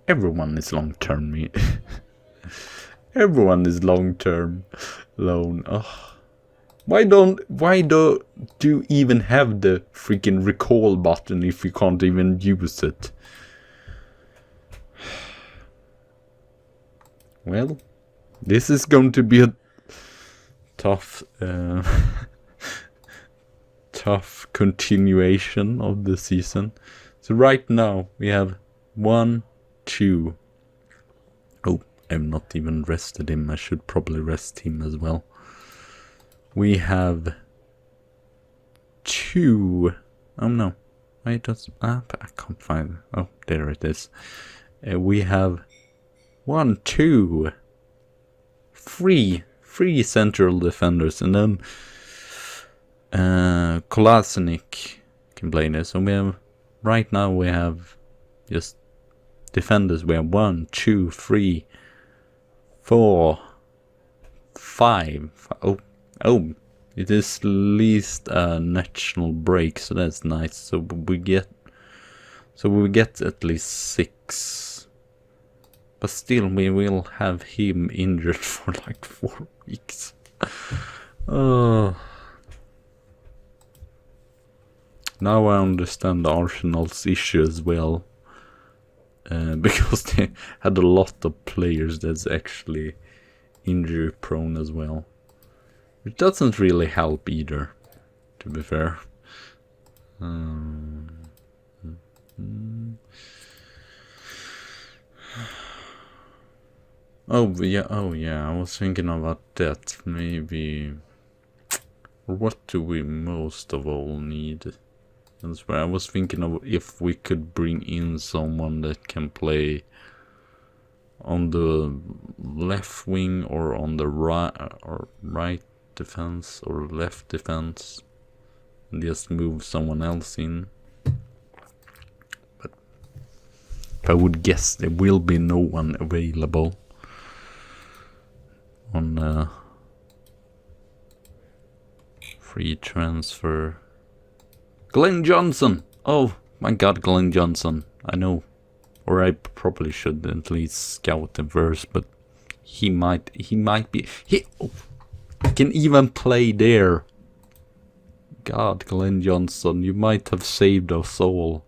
Everyone is long-term. Everyone is long-term loan. Oh. Why do you even have the freaking recall button if you can't even use it? Well, this is going to be a tough tough continuation of the season. So right now we have 1, 2. Oh, I've not even rested him. I should probably rest him as well. We have 2. Oh no, wait, I can't find it. Oh, there it is. We have 1, 2, 3 central defenders, and then Kolasinac can play this. So we have right now we have just defenders. We have 1, 2, 3, 4, 5. Oh, it is at least a national break, so that's nice. So we get at least 6. But still, we will have him injured for like 4 weeks. Now I understand Arsenal's issue as well. Because they had a lot of players that's actually injury prone as well. It doesn't really help either, to be fair. Oh yeah, I was thinking about that. Maybe, what do we most of all need? That's where I was thinking of if we could bring in someone that can play on the left wing or on the right defense or left defense, and just move someone else in. But I would guess there will be no one available on free transfer. Glenn Johnson! Oh my god, Glenn Johnson. I know. Or I probably should at least scout him first, but he might be. He can even play there. God, Glenn Johnson, you might have saved us all.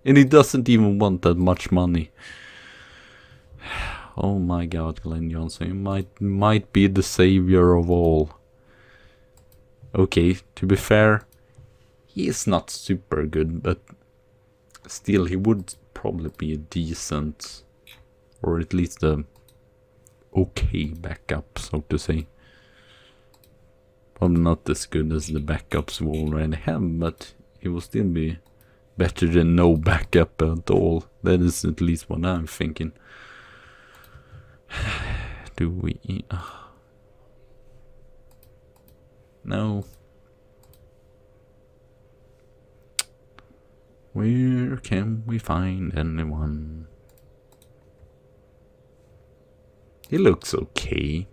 And he doesn't even want that much money. Oh my god, Glenn Johnson, you might be the savior of all. Okay, to be fair, he is not super good, but still he would probably be a decent, or at least a okay backup, so to say. Probably not as good as the backups we already have, but he will still be better than no backup at all. That is at least what I'm thinking. Do we... No. Where can we find anyone? He looks okay.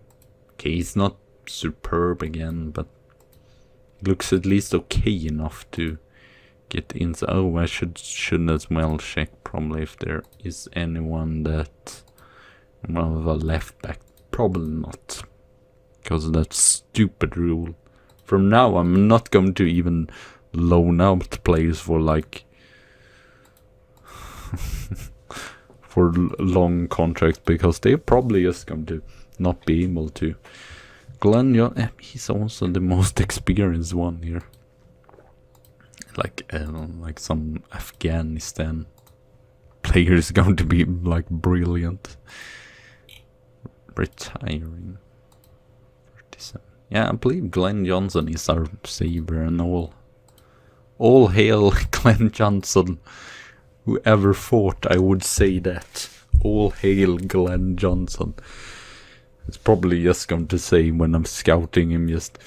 Okay, he's not superb again, but he looks at least okay enough to get in. Oh, I should as well check probably if there is anyone that... Well, a left back. Probably not. Because of that stupid rule. From now, I'm not going to even loan out players for like... for long contracts, because they're probably just going to not be able to. Glenn, he's also the most experienced one here. Like some Afghanistan player is going to be like brilliant. Retiring. 37. Yeah, I believe Glenn Johnson is our savior and all. All hail Glenn Johnson. Whoever thought I would say that. All hail Glenn Johnson. It's probably just going to say when I'm scouting him, just,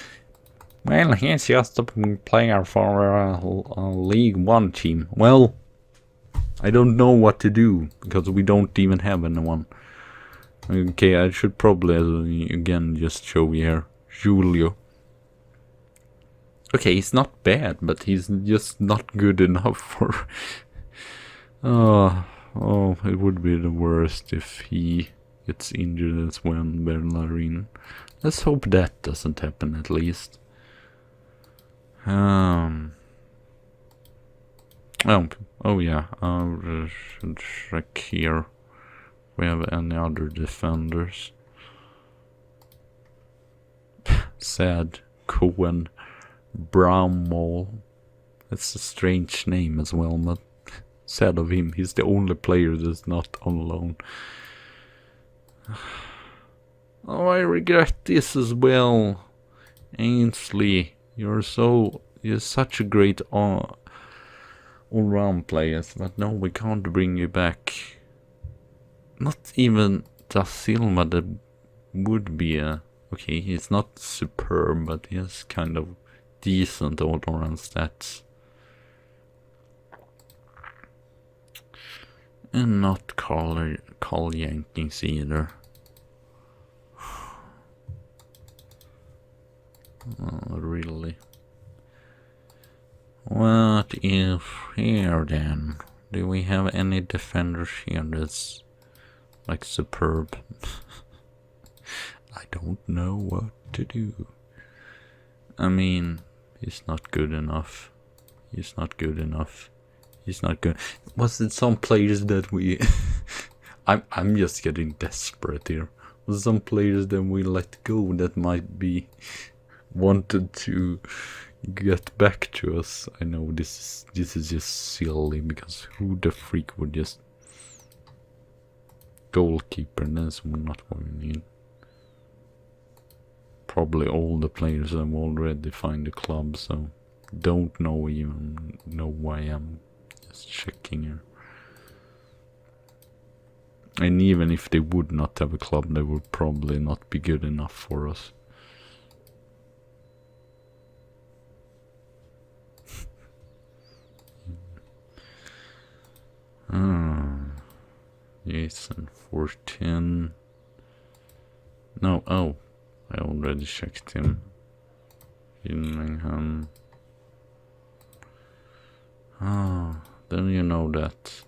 well, he's just a player for a League One team. Well, I don't know what to do, because we don't even have anyone. Okay, I should probably again just show you here. Julio. Okay, he's not bad, but he's just not good enough for... Oh, it would be the worst if he gets injured as well, Berlarin. Let's hope that doesn't happen at least. Oh yeah, I should check here if we have any other defenders. Sad Cohen Brownmall. That's a strange name as well, but sad of him. He's the only player that's not on loan. Oh, I regret this as well. Ainsley, you're such a great all-round player, but no, we can't bring you back. Not even Da Silva, that would be a... Okay, he's not superb, but he has kind of decent all-around stats. And not Carl Jenkins either. Oh, really? What if here then? Do we have any defenders here that's like superb? I don't know what to do. I mean, he's not good enough. He's not good enough. He's not good. Was it some players that we... I'm just getting desperate here. Was some players that we let go that might be wanted to get back to us? I know this is just silly, because who the freak would just... Goalkeeper, and that's not what we need. Probably all the players have already find a club, so don't even know why I'm just checking here. And even if they would not have a club, they would probably not be good enough for us. Jason 14. No, oh, I already checked him. Gillingham. Oh, then you know that.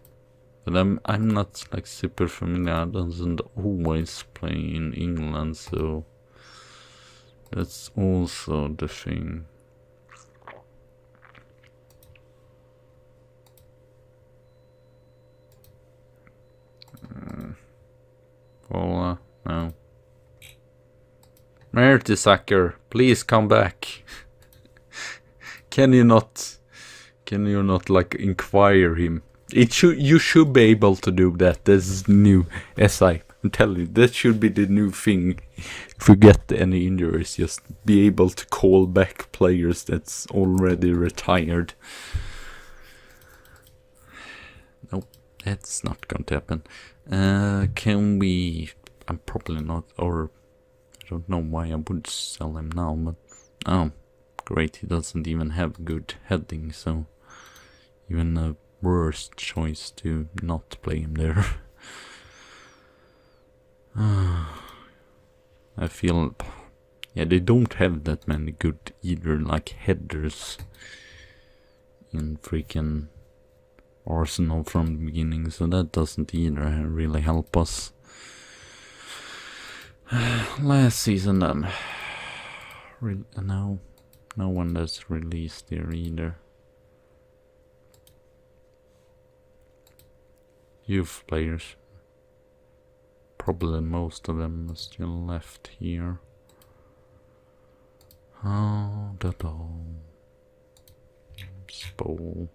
But I'm not like super familiar. I doesn't always play in England, so that's also the thing. Well, no. Mertesacker, please come back. Can you not like inquire him? You should be able to do that. This is new. I'm telling you, that should be the new thing. If you get any injuries, just be able to call back players that's already retired. Nope, that's not going to happen. Can we... I'm probably not, or I don't know why I would sell him now, but... Oh, great, he doesn't even have good heading, so... Even a worse choice to not play him there. I feel... Yeah, they don't have that many good either, like headers in freaking Arsenal from the beginning, so that doesn't either really help us. Last season then, no one that's released here either. Youth players, probably most of them are still left here. Oh, Spole.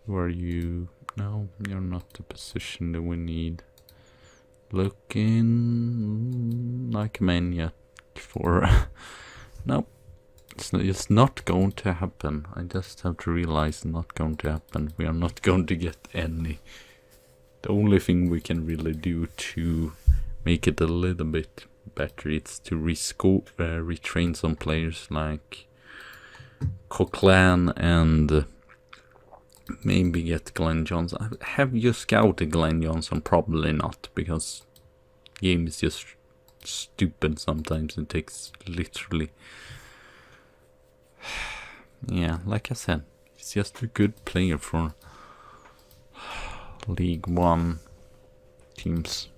Who are you? No, you're not the position that we need. Looking like Maniac for... Nope. It's not going to happen. I just have to realize it's not going to happen. We are not going to get any. The only thing we can really do to make it a little bit better is to retrain some players like Coquelin and maybe get Glenn Johnson. Have you scouted Glenn Johnson? Probably not, because game is just stupid sometimes. It takes literally Yeah, like I said, he's just a good player for League One teams.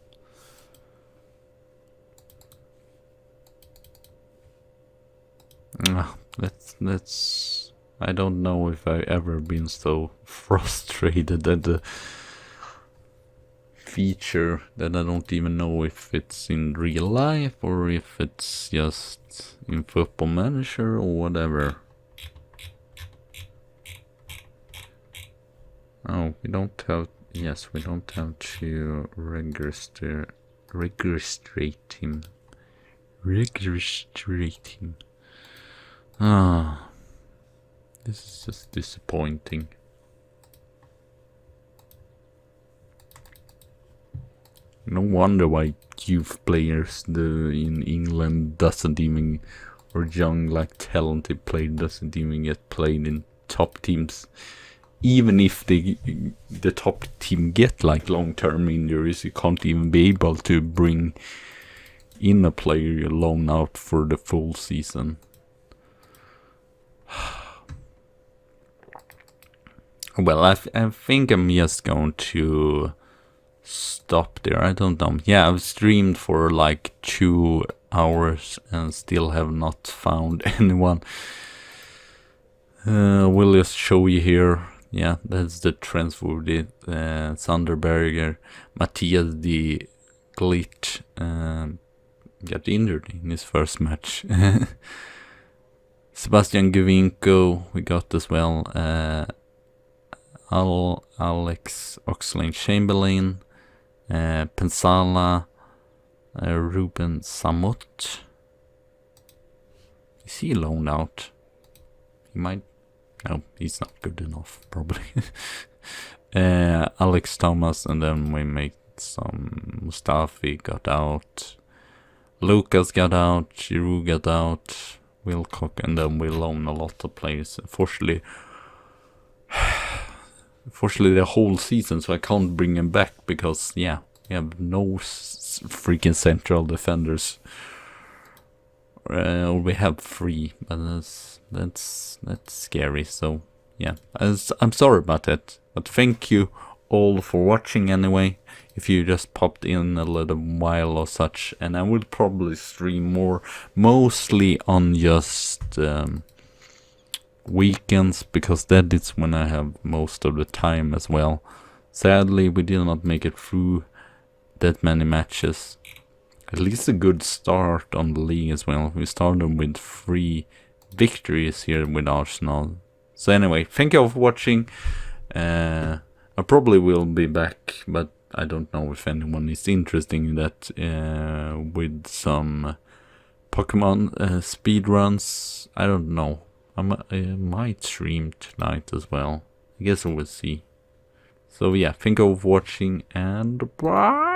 Let's. I don't know if I've ever been so frustrated at the feature that I don't even know if it's in real life or if it's just in Football Manager or whatever. Oh, we don't have. Yes, we don't have to register him. Registrate him. Ah, this is just disappointing. No wonder why youth players in England doesn't even, or young like talented player doesn't even get played in top teams. Even if the top team get like long-term injuries, you can't even be able to bring in a player you loan out for the full season. Well, I think I'm just going to stop there. I don't know. Yeah, I've streamed for like 2 hours and still have not found anyone. We'll just show you here. Yeah, that's the transfer we did. Sanderberger, Matthias de Ligt got injured in his first match. Sebastian Giovinco we got as well. Alex Oxlade-Chamberlain, Pensala, Ruben Samut. Is he loaned out? He might. No, he's not good enough, probably. Alex Thomas, and then we make some. Mustafi got out. Lucas got out. Giroud got out. Wilcock, and then we loan a lot of players. Unfortunately, the whole season, so I can't bring him back because, yeah, we have no freaking central defenders. We have 3, but that's scary. So yeah, I'm sorry about that, but thank you all for watching anyway. If you just popped in a little while or such, and I will probably stream more, mostly on just weekends, because that is when I have most of the time as well. Sadly, we did not make it through that many matches. At least a good start on the league as well. We started with 3 victories here with Arsenal. So anyway, thank you all for watching. I probably will be back, but I don't know if anyone is interested in that, with some Pokemon speedruns. I don't know. I might stream tonight as well. I guess I will see. So yeah, thank you all for watching, and bye!